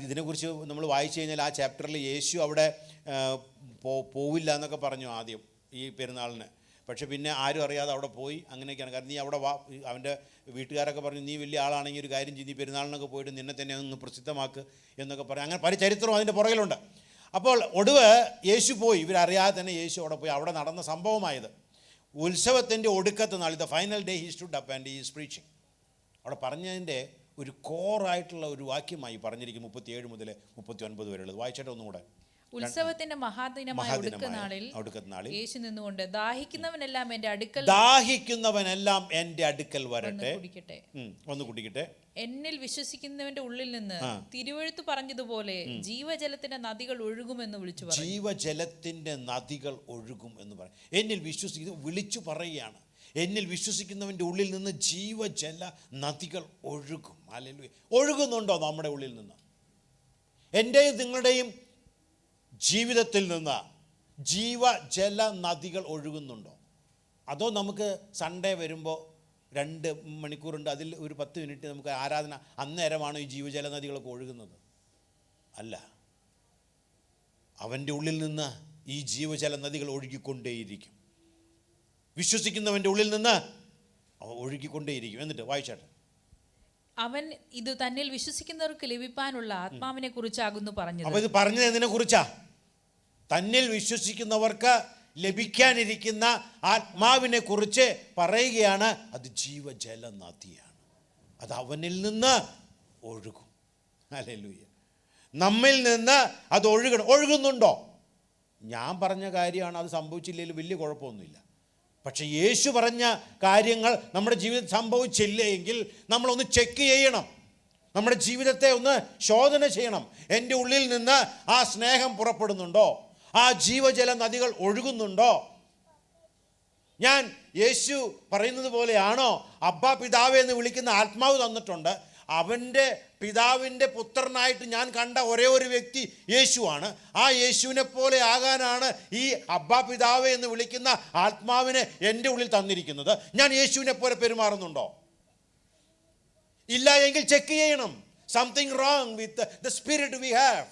ഇതിനെക്കുറിച്ച് നമ്മൾ വായിച്ചു കഴിഞ്ഞാൽ ആ ചാപ്റ്ററിൽ യേശു അവിടെ പോവില്ല എന്നൊക്കെ പറഞ്ഞു ആദ്യം ഈ പെരുന്നാളിന്. പക്ഷെ പിന്നെ ആരും അറിയാതെ അവിടെ പോയി. അങ്ങനെയൊക്കെയാണ്. കാരണം നീ അവിടെ അവൻ്റെ വീട്ടുകാരൊക്കെ പറഞ്ഞു, നീ വലിയ ആളാണെങ്കിൽ ഒരു കാര്യം ചെയ്ത് നീ പെരുന്നാളിനൊക്കെ പോയിട്ട് നിന്നെ തന്നെ ഒന്ന് പ്രസിദ്ധമാക്ക് എന്നൊക്കെ പറഞ്ഞു. അങ്ങനെ പല ചരിത്രവും അതിൻ്റെ പുറകിലുണ്ട്. അപ്പോൾ ഒടുവ് യേശു പോയി, ഇവരറിയാതെ തന്നെ യേശു അവിടെ പോയി. അവിടെ നടന്ന സംഭവമായത് ഉത്സവത്തിൻ്റെ ഒടുക്കത്തെ നാൾ, the final day he stood up and he is preaching. അവിടെ പറഞ്ഞതിൻ്റെ ഒരു കോറായിട്ടുള്ള ഒരു വാക്യമായി പറഞ്ഞിരിക്കും 37 മുതൽ 39 വരെയുള്ളത്. വായിച്ചിട്ട് ഒന്നുകൂടെ. ഉത്സവത്തിന്റെ മഹാദിനമായ ഒടുക്കനാളിൽ യേശു നിന്നുകൊണ്ട്, ദാഹിക്കുന്നവനെല്ലാം എൻ്റെ അടുക്കൽ വരട്ടെ, വന്ന് കുടിക്കട്ടെ, എന്നിൽ വിശ്വസിക്കുന്നവന്റെ ഉള്ളിൽ നിന്ന് തിരുവെഴുത്ത് പറഞ്ഞതുപോലെ ജീവജലത്തിന്റെ നദികൾ ഒഴുകുമെന്ന് വിളിച്ചു പറഞ്ഞു. ജീവജലത്തിന്റെ നദികൾ ഒഴുകും എന്ന് പറയും. എന്നിൽ വിശ്വസിക്കുന്ന വിളിച്ചു പറയുകയാണ്, എന്നിൽ വിശ്വസിക്കുന്നവൻ്റെ ഉള്ളിൽ നിന്ന് ജീവജല നദികൾ ഒഴുകും. ഹല്ലേലൂയ. ഒഴുകുന്നുണ്ടോ നമ്മുടെ ഉള്ളിൽ നിന്ന്? എൻ്റെയും നിങ്ങളുടെയും ജീവിതത്തിൽ നിന്ന് ജീവജല നദികൾ ഒഴുകുന്നുണ്ടോ? അതോ നമുക്ക് സൺഡേ വരുമ്പോൾ 2 മണിക്കൂറുണ്ട്, അതിൽ ഒരു 10 മിനിറ്റ് നമുക്ക് ആരാധന, അന്നേരമാണോ ഈ ജീവജല നദികളൊക്കെ ഒഴുകുന്നത്? അല്ല. അവൻ്റെ ഉള്ളിൽ നിന്ന് ഈ ജീവജല നദികൾ ഒഴുകിക്കൊണ്ടേയിരിക്കും. വിശ്വസിക്കുന്നവൻ്റെ ഉള്ളിൽ നിന്ന് ഒഴുകിക്കൊണ്ടേയിരിക്കും. എന്നിട്ട് വായിച്ചാട്ടെ. അവൻ ഇത് തന്നിൽ വിശ്വസിക്കുന്നവർക്ക് ലഭിക്കാനുള്ള ആത്മാവിനെ കുറിച്ചാകുന്നു പറഞ്ഞത്. അപ്പോൾ ഇത് പറഞ്ഞത് എന്തിനെ കുറിച്ചാ? തന്നിൽ വിശ്വസിക്കുന്നവർക്ക് ലഭിക്കാനിരിക്കുന്ന ആത്മാവിനെ കുറിച്ച് പറയുകയാണ്. അത് ജീവജല നദിയാണ്. അത് അവനിൽ നിന്ന് ഒഴുകും. ഹല്ലേലൂയ. നമ്മിൽ നിന്ന് അത് ഒഴുകണം. ഒഴുകുന്നുണ്ടോ? ഞാൻ പറഞ്ഞ കാര്യമാണ്, അത് സംഭവിച്ചില്ലെങ്കിൽ വലിയ കുഴപ്പമൊന്നുമില്ല. പക്ഷേ യേശു പറഞ്ഞ കാര്യങ്ങൾ നമ്മുടെ ജീവിതത്തിൽ സംഭവിച്ചില്ലെങ്കിൽ നമ്മളൊന്ന് ചെക്ക് ചെയ്യണം. നമ്മുടെ ജീവിതത്തെ ഒന്ന് ശോധന ചെയ്യണം. എൻ്റെ ഉള്ളിൽ നിന്ന് ആ സ്നേഹം പുറപ്പെടുന്നുണ്ടോ? ആ ജീവജല നദികൾ ഒഴുകുന്നുണ്ടോ? ഞാൻ യേശു പറയുന്നത് പോലെയാണോ? അബ്ബാ പിതാവേ എന്ന് വിളിക്കുന്ന ആത്മാവ് തന്നിട്ടുണ്ട്. അവൻ്റെ പിതാവിൻ്റെ പുത്രനായിട്ട് ഞാൻ കണ്ട ഒരേ ഒരു വ്യക്തി യേശുവാണ്. ആ യേശുവിനെ പോലെ ആകാനാണ് ഈ അബ്ബാ പിതാവേ എന്ന് വിളിക്കുന്ന ആത്മാവിനെ എൻ്റെ ഉള്ളിൽ തന്നിരിക്കുന്നത്. ഞാൻ യേശുവിനെ പോലെ പെരുമാറുന്നുണ്ടോ? ഇല്ല എങ്കിൽ ചെക്ക് ചെയ്യണം. Something wrong with the spirit we have.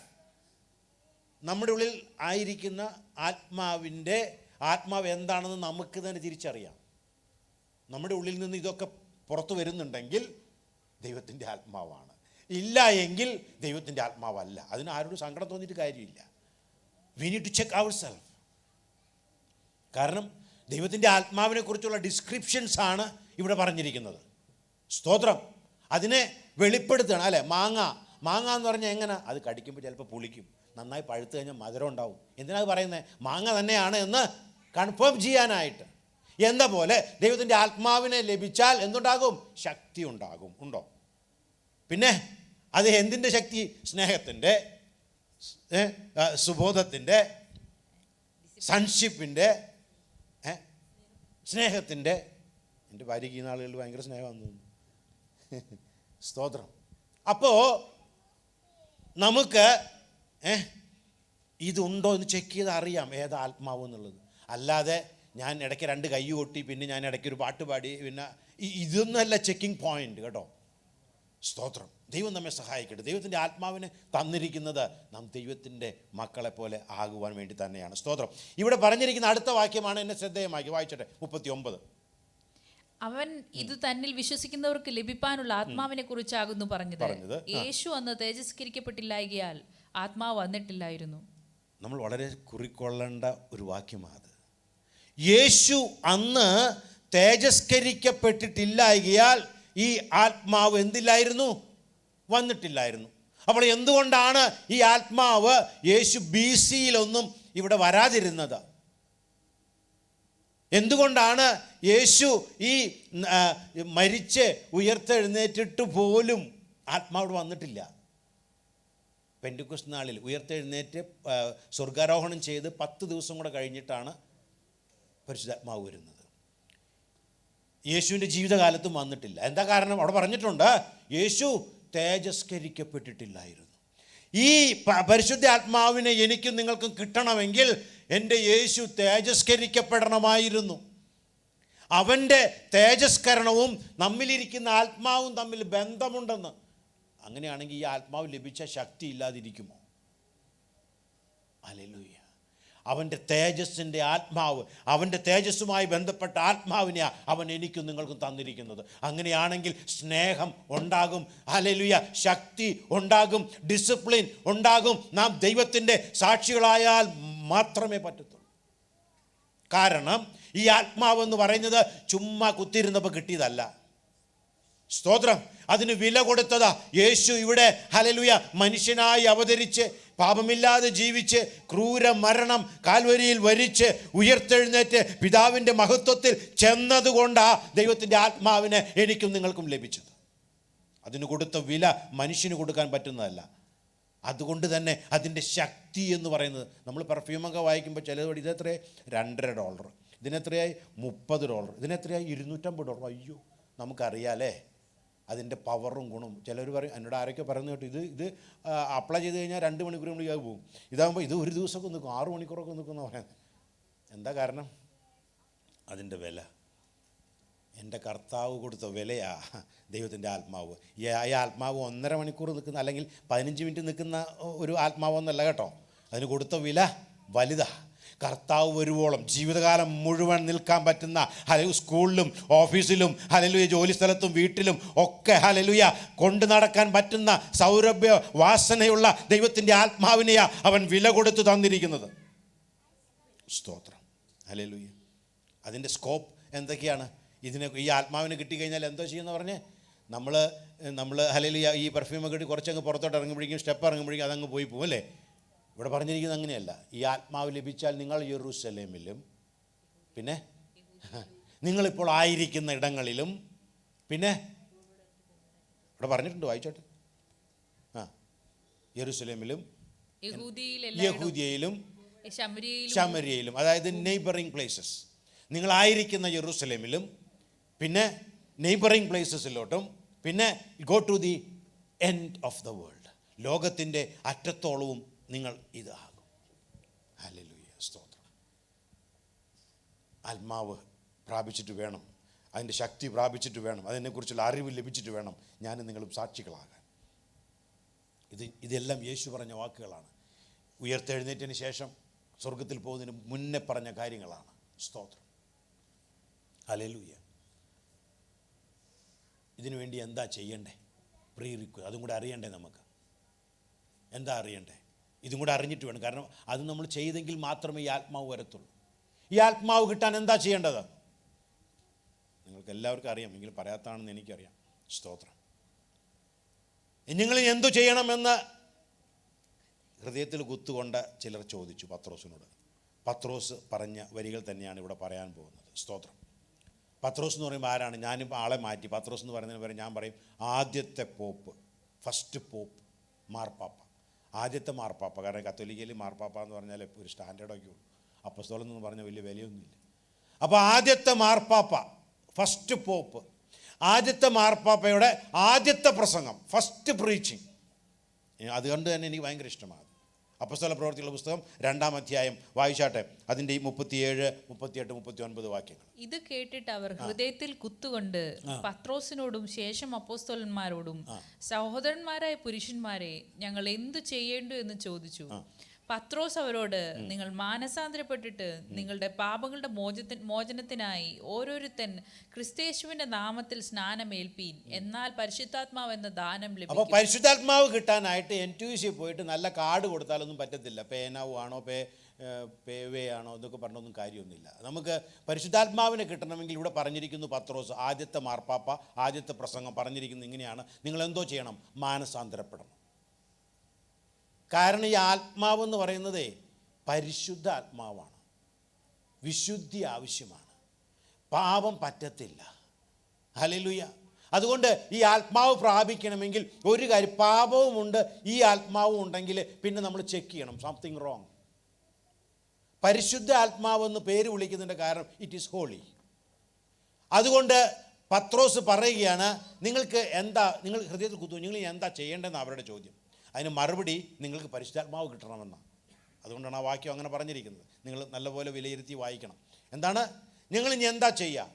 നമ്മുടെ ഉള്ളിൽ ആയിരിക്കുന്ന ആത്മാവ് എന്താണെന്ന് നമുക്ക് തന്നെ തിരിച്ചറിയാം. നമ്മുടെ ഉള്ളിൽ നിന്ന് ഇതൊക്കെ പുറത്തു വരുന്നുണ്ടെങ്കിൽ ദൈവത്തിൻ്റെ ആത്മാവാണ്. ഇല്ല എങ്കിൽ ദൈവത്തിൻ്റെ ആത്മാവല്ല. അതിന് ആരോടും സങ്കടം തോന്നിയിട്ട് കാര്യമില്ല. We need to check our self. കാരണം ദൈവത്തിൻ്റെ ആത്മാവിനെ കുറിച്ചുള്ള ഡിസ്ക്രിപ്ഷൻസ് ആണ് ഇവിടെ പറഞ്ഞിരിക്കുന്നത്. സ്തോത്രം. അതിനെ വെളിപ്പെടുത്തണം അല്ലേ? മാങ്ങ എന്ന് പറഞ്ഞാൽ എങ്ങനെ? അത് കടിക്കുമ്പോൾ ചിലപ്പോൾ പുളിക്കും, നന്നായി പഴുത്ത് കഴിഞ്ഞാൽ മധുരം ഉണ്ടാവും. എന്തിനാണ് പറയുന്നത്? മാങ്ങ തന്നെയാണ് എന്ന് കൺഫേം ചെയ്യാനായിട്ട്. എന്ന പോലെ ദൈവത്തിൻ്റെ ആത്മാവിനെ ലഭിച്ചാൽ എന്തുണ്ടാകും? ശക്തി ഉണ്ടാകും. ഉണ്ടോ? പിന്നെ അത് എന്തിൻ്റെ ശക്തി? സ്നേഹത്തിൻ്റെ, സുബോധത്തിൻ്റെ, സൺഷിപ്പിൻ്റെ, സ്നേഹത്തിൻ്റെ. എൻ്റെ ഭാര്യയ്ക്ക് ഈ നാളുകളിൽ ഭയങ്കര സ്നേഹമാണെന്ന് തോന്നുന്നു. സ്തോത്രം. അപ്പോൾ നമുക്ക് ഇതുണ്ടോ എന്ന് ചെക്ക് ചെയ്ത് അറിയാം ഏതാ ആത്മാവ് എന്നുള്ളത്. അല്ലാതെ ഞാൻ ഇടയ്ക്ക് 2 കൈ കൊട്ടി, പിന്നെ ഞാൻ ഇടയ്ക്ക് ഒരു പാട്ട് പാടി, പിന്നെ ഇതൊന്നുമല്ല ചെക്കിംഗ് പോയിന്റ് കേട്ടോ. സ്തോത്രം. ദൈവം നമ്മെ സഹായിക്കട്ടെ. ദൈവത്തിൻ്റെ ആത്മാവിനെ തന്നിരിക്കുന്നത് നാം ദൈവത്തിൻ്റെ മക്കളെ പോലെ ആകുവാൻ വേണ്ടി തന്നെയാണ്. സ്തോത്രം. ഇവിടെ പറഞ്ഞിരിക്കുന്ന അടുത്ത വാക്യമാണ് എന്നെ ശ്രദ്ധേയമാക്കി. വായിച്ചട്ടെ. 39. അവൻ ഇത് തന്നിൽ വിശ്വസിക്കുന്നവർക്ക് ലഭിപ്പാനുള്ള ആത്മാവിനെ കുറിച്ചാകുന്നു പറഞ്ഞത്. യേശു അന്ന് തേജസ്കരിക്കപ്പെട്ടില്ലായകയാൽ ആത്മാവ് വന്നിട്ടില്ലായിരുന്നു. നമ്മൾ വളരെ കുറിക്കൊള്ളേണ്ട ഒരു വാക്യമാണ്. യേശു അന്ന് തേജസ്കരിക്കപ്പെട്ടിട്ടില്ലായകയാൽ ഈ ആത്മാവ് എന്തില്ലായിരുന്നു? വന്നിട്ടില്ലായിരുന്നു. അപ്പോൾ എന്തുകൊണ്ടാണ് ഈ ആത്മാവ് യേശു BC-യിലൊന്നും ഇവിടെ വരാതിരുന്നത്? എന്തുകൊണ്ടാണ് യേശു ഈ മരിച്ച് ഉയർത്തെഴുന്നേറ്റിട്ട് പോലും ആത്മാവ് വന്നിട്ടില്ല? പെന്തിക്കോസ്ത് നാളിൽ ഉയർത്തെഴുന്നേറ്റ് സ്വർഗാരോഹണം ചെയ്ത് 10 ദിവസം കൂടെ കഴിഞ്ഞിട്ടാണ് പരിശുദ്ധാത്മാവ് വരുന്നത്. യേശുവിൻ്റെ ജീവിതകാലത്തും വന്നിട്ടില്ല. എന്താ കാരണം? അവിടെ പറഞ്ഞിട്ടുണ്ട് യേശു തേജസ്കരിക്കപ്പെട്ടിട്ടില്ലായിരുന്നു. ഈ പരിശുദ്ധ ആത്മാവിനെ എനിക്കും നിങ്ങൾക്കും കിട്ടണമെങ്കിൽ എൻ്റെ യേശു തേജസ്കരിക്കപ്പെടണമായിരുന്നു. അവൻ്റെ തേജസ്കരണവും നമ്മിലിരിക്കുന്ന ആത്മാവും തമ്മിൽ ബന്ധമുണ്ടെന്ന്. അങ്ങനെയാണെങ്കിൽ ഈ ആത്മാവ് ലഭിച്ച ശക്തി ഇല്ലാതിരിക്കുമോ? ഹല്ലേലൂയ. അവൻ്റെ തേജസ്സിൻ്റെ ആത്മാവ്, അവൻ്റെ തേജസ്സുമായി ബന്ധപ്പെട്ട ആത്മാവിനെ അവൻ എനിക്കും നിങ്ങൾക്കും തന്നിരിക്കുന്നത്. അങ്ങനെയാണെങ്കിൽ സ്നേഹം ഉണ്ടാകും. ഹല്ലേലൂയ. ശക്തി ഉണ്ടാകും, ഡിസിപ്ലിൻ ഉണ്ടാകും. നാം ദൈവത്തിൻ്റെ സാക്ഷികളായാൽ മാത്രമേ പറ്റത്തുള്ളൂ. കാരണം ഈ ആത്മാവെന്ന് പറയുന്നത് ചുമ്മാ കുത്തിയിരുന്നപ്പോൾ കിട്ടിയതല്ല. സ്തോത്രം. അതിന് വില കൊടുത്തതാ യേശു. ഇവിടെ ഹല്ലേലൂയ മനുഷ്യനായി അവതരിച്ച് പാപമില്ലാതെ ജീവിച്ച് ക്രൂര മരണം കാൽവരിയിൽ വരിച്ച് ഉയർത്തെഴുന്നേറ്റ് പിതാവിൻ്റെ മഹത്വത്തിൽ ചെന്നതുകൊണ്ടാ ദൈവത്തിൻ്റെ ആത്മാവിനെ എനിക്കും നിങ്ങൾക്കും ലഭിച്ചത്. അതിന് കൊടുത്ത വില മനുഷ്യന് കൊടുക്കാൻ പറ്റുന്നതല്ല. അതുകൊണ്ട് തന്നെ അതിൻ്റെ ശക്തി എന്ന് പറയുന്നത്, നമ്മൾ പെർഫ്യൂമൊക്കെ വായിക്കുമ്പോൾ ചിലതോടെ ഇതെത്രയായി $2.5, ഇതിനെത്രയായി $30, ഇതിനെത്രയായി $250. അയ്യോ, നമുക്കറിയാലേ അതിൻ്റെ പവറും ഗുണവും. ചിലർ പറയും, എന്നോട് ആരൊക്കെ പറയുന്ന കേട്ടു, ഇത് അപ്ലൈ ചെയ്ത് കഴിഞ്ഞാൽ 2 മണിക്കൂർ കൊണ്ട് ഇത് പോകും. ഇതാകുമ്പോൾ ഇത് 1 ദിവസമൊക്കെ നിൽക്കും, 6 മണിക്കൂറൊക്കെ നിൽക്കുമെന്ന് പറയുന്നത്. എന്താ കാരണം? അതിൻ്റെ വില. എൻ്റെ കർത്താവ് കൊടുത്ത വിലയാ ദൈവത്തിൻ്റെ ആത്മാവ്. ഈ ആത്മാവ് 1.5 മണിക്കൂർ നിൽക്കുന്ന, അല്ലെങ്കിൽ 15 മിനിറ്റ് നിൽക്കുന്ന ഒരു ആത്മാവൊന്നല്ല കേട്ടോ. അതിന് കൊടുത്ത വില വലുതാ. കർത്താവ് വരുവോളം ജീവിതകാലം മുഴുവൻ നിൽക്കാൻ പറ്റുന്ന, ഹല്ലേലൂയ, സ്കൂളിലും ഓഫീസിലും, ഹല്ലേലൂയ, ജോലി സ്ഥലത്തും വീട്ടിലും ഒക്കെ, ഹല്ലേലൂയ, കൊണ്ടു നടക്കാൻ പറ്റുന്ന സൗരഭ്യ വാസനയുള്ള ദൈവത്തിൻ്റെ ആത്മാവിനെയാ അവൻ വില കൊടുത്ത് തന്നിരിക്കുന്നത്. സ്തോത്രം. ഹല്ലേലൂയ. അതിൻ്റെ സ്കോപ്പ് എന്തൊക്കെയാണ്? ഈ ആത്മാവിനെ കിട്ടിക്കഴിഞ്ഞാൽ എന്തോ ചെയ്യുമെന്ന് പറഞ്ഞ് നമ്മൾ ഹല്ലേലൂയ ഈ പെർഫ്യൂമൊക്കെ ഇട്ട് കുറച്ചങ്ങ് പുറത്തോട്ട് ഇറങ്ങുമ്പോഴേക്കും സ്റ്റെപ്പ് ഇറങ്ങുമ്പോഴേക്കും അതങ്ങ് പോയി പോകും അല്ലേ? ഇവിടെ പറഞ്ഞിരിക്കുന്നത് അങ്ങനെയല്ല. ഈ ആത്മാവ് ലഭിച്ചാൽ നിങ്ങൾ യെരൂശലേമിലും പിന്നെ നിങ്ങളിപ്പോൾ ആയിരിക്കുന്ന ഇടങ്ങളിലും പിന്നെ ഇവിടെ പറഞ്ഞിട്ടുണ്ട്, വായിച്ചോട്ടെ. യെരൂശലേമിലും യഹൂദിയയിലും ശമര്യയിലും, അതായത് നെയ്ബറിങ് പ്ലേസസ്. നിങ്ങളായിരിക്കുന്ന യെരൂശലേമിലും പിന്നെ നെയ്ബറിങ് പ്ലേസസിലോട്ടും പിന്നെ go to the end of the world, ലോകത്തിൻ്റെ അറ്റത്തോളവും നിങ്ങൾ ഇതാകും. ഹല്ലേലൂയ, സ്തോത്രം. ആത്മാവ് പ്രാപിച്ചിട്ട് വേണം, അതിൻ്റെ ശക്തി പ്രാപിച്ചിട്ട് വേണം, അതിനെക്കുറിച്ചുള്ള അറിവ് ലഭിച്ചിട്ട് വേണം ഞാനും നിങ്ങളും സാക്ഷികളാകാൻ. ഇതെല്ലാം യേശു പറഞ്ഞ വാക്കുകളാണ്. ഉയർത്തെഴുന്നേറ്റതിന് ശേഷം സ്വർഗത്തിൽ പോകുന്നതിന് മുന്നേ പറഞ്ഞ കാര്യങ്ങളാണ്. സ്തോത്രം, ഹല്ലേലൂയ. ഇതിനു വേണ്ടി എന്താ ചെയ്യണ്ടേ? അതും കൂടെ അറിയണ്ടേ നമുക്ക്? എന്താ അറിയണ്ടേ? ഇതും കൂടെ അറിഞ്ഞിട്ട് വേണം. കാരണം അത് നമ്മൾ ചെയ്തെങ്കിൽ മാത്രമേ ഈ ആത്മാവ് വരത്തുള്ളൂ. ഈ ആത്മാവ് കിട്ടാൻ എന്താ ചെയ്യേണ്ടത്? നിങ്ങൾക്ക് എല്ലാവർക്കും അറിയാം, എങ്കിലും പറയാത്തതാണെന്ന് എനിക്കറിയാം. സ്തോത്രം. നിങ്ങൾ എന്തു ചെയ്യണമെന്ന് ഹൃദയത്തിൽ കുത്തുകൊണ്ട് ചിലർ ചോദിച്ചു പത്രോസിനോട്. പത്രോസ് പറഞ്ഞ വരികൾ തന്നെയാണ് ഇവിടെ പറയാൻ പോകുന്നത്. സ്തോത്രം. പത്രോസ് എന്ന് പറയുമ്പോൾ ആരാണ്? ഞാനിപ്പോൾ ആളെ മാറ്റി. പത്രോസ് എന്ന് പറയുന്നതിന് വരെ ഞാൻ പറയും ആദ്യത്തെ പോപ്പ്, ഫസ്റ്റ് പോപ്പ്, മാർപ്പാപ്പ, ആദ്യത്തെ മാർപ്പാപ്പ. കാരണം കത്തോലിക്കയിൽ മാർപ്പാപ്പ എന്ന് പറഞ്ഞാൽ ഒരു സ്റ്റാൻഡേർഡൊക്കെ ഉള്ളൂ. അപ്പസ്തോലൻ എന്ന് പറഞ്ഞാൽ വലിയ വിലയൊന്നുമില്ല. അപ്പോൾ ആദ്യത്തെ മാർപ്പാപ്പ, ഫസ്റ്റ് പോപ്പ്, ആദ്യത്തെ മാർപ്പാപ്പയുടെ ആദ്യത്തെ പ്രസംഗം, ഫസ്റ്റ് പ്രീച്ചിങ്. അതുകൊണ്ട് തന്നെ എനിക്ക് ഭയങ്കര ഇഷ്ടമാണ്. അപ്പോസ്തല പ്രവൃത്തികളുടെ പുസ്തകം 2-ാം അധ്യായം വായിച്ചാട്ടെ, അതിൻ്റെ 37, 38, 39 വാക്യങ്ങൾ. ഇത് കേട്ടിട്ട് അവർ ഹൃദയത്തിൽ കുത്തുകൊണ്ട് പത്രോസിനോടും ശേഷം അപ്പോസ്തലന്മാരോടും സഹോദരന്മാരായ പുരുഷന്മാരെ, ഞങ്ങൾ എന്തു ചെയ്യേണ്ടു എന്ന് ചോദിച്ചു. പത്രോസ് അവരോട്, നിങ്ങൾ മാനസാന്തരപ്പെട്ടിട്ട് നിങ്ങളുടെ പാപങ്ങളുടെ മോചനത്തിനായി ഓരോരുത്തൻ ക്രിസ്തയേശുവിന്റെ നാമത്തിൽ സ്നാനമേൽപ്പീൻ, എന്നാൽ പരിശുദ്ധാത്മാവ് എന്ന ദാനം ലഭിക്കും. അപ്പോൾ പരിശുദ്ധാത്മാവ് കിട്ടാനായിട്ട് NTUC പോയിട്ട് നല്ല കാർഡ് കൊടുത്താലൊന്നും പറ്റത്തില്ല. പേനാവ് ആണോ പേവേ ആണോ ഇതൊക്കെ പറഞ്ഞൊന്നും കാര്യമൊന്നുമില്ല. നമുക്ക് പരിശുദ്ധാത്മാവിനെ കിട്ടണമെങ്കിൽ ഇവിടെ പറഞ്ഞിരിക്കുന്നു, പത്രോസ് ആദ്യത്തെ മാർപ്പാപ്പ ആദ്യത്തെ പ്രസംഗം പറഞ്ഞിരിക്കുന്നത് ഇങ്ങനെയാണ്: നിങ്ങൾ എന്തോ ചെയ്യണം? മാനസാന്തരപ്പെടണം. കാരണം ഈ ആത്മാവെന്ന് പറയുന്നത് പരിശുദ്ധ ആത്മാവാണ്. വിശുദ്ധി ആവശ്യമാണ്. പാപം പറ്റത്തില്ല. ഹല്ലേലൂയ. അതുകൊണ്ട് ഈ ആത്മാവ് പ്രാപിക്കണമെങ്കിൽ ഒരു കാര്യം, പാപവുമുണ്ട് ഈ ആത്മാവും ഉണ്ടെങ്കിൽ പിന്നെ നമ്മൾ ചെക്ക് ചെയ്യണം, സംതിങ് റോങ്. പരിശുദ്ധ ആത്മാവെന്ന് പേര് വിളിക്കുന്നതിൻ്റെ കാരണം ഇറ്റ് ഈസ് ഹോളി. അതുകൊണ്ട് പത്രോസ് പറയുകയാണ്, നിങ്ങൾക്ക് എന്താ, നിങ്ങൾ ഹൃദയത്തിൽ കുത്തു, നിങ്ങൾ എന്താ ചെയ്യേണ്ടതെന്ന് അവരുടെ ചോദ്യം. അതിന് മറുപടി നിങ്ങൾക്ക് പരിശുദ്ധാത്മാവ് കിട്ടണമെന്നാണ്. അതുകൊണ്ടാണ് ആ വാക്യം അങ്ങനെ പറഞ്ഞിരിക്കുന്നത്. നിങ്ങൾ നല്ലപോലെ വിലയിരുത്തി വായിക്കണം. എന്താണ് നിങ്ങൾ ഇനി എന്താ ചെയ്യുക?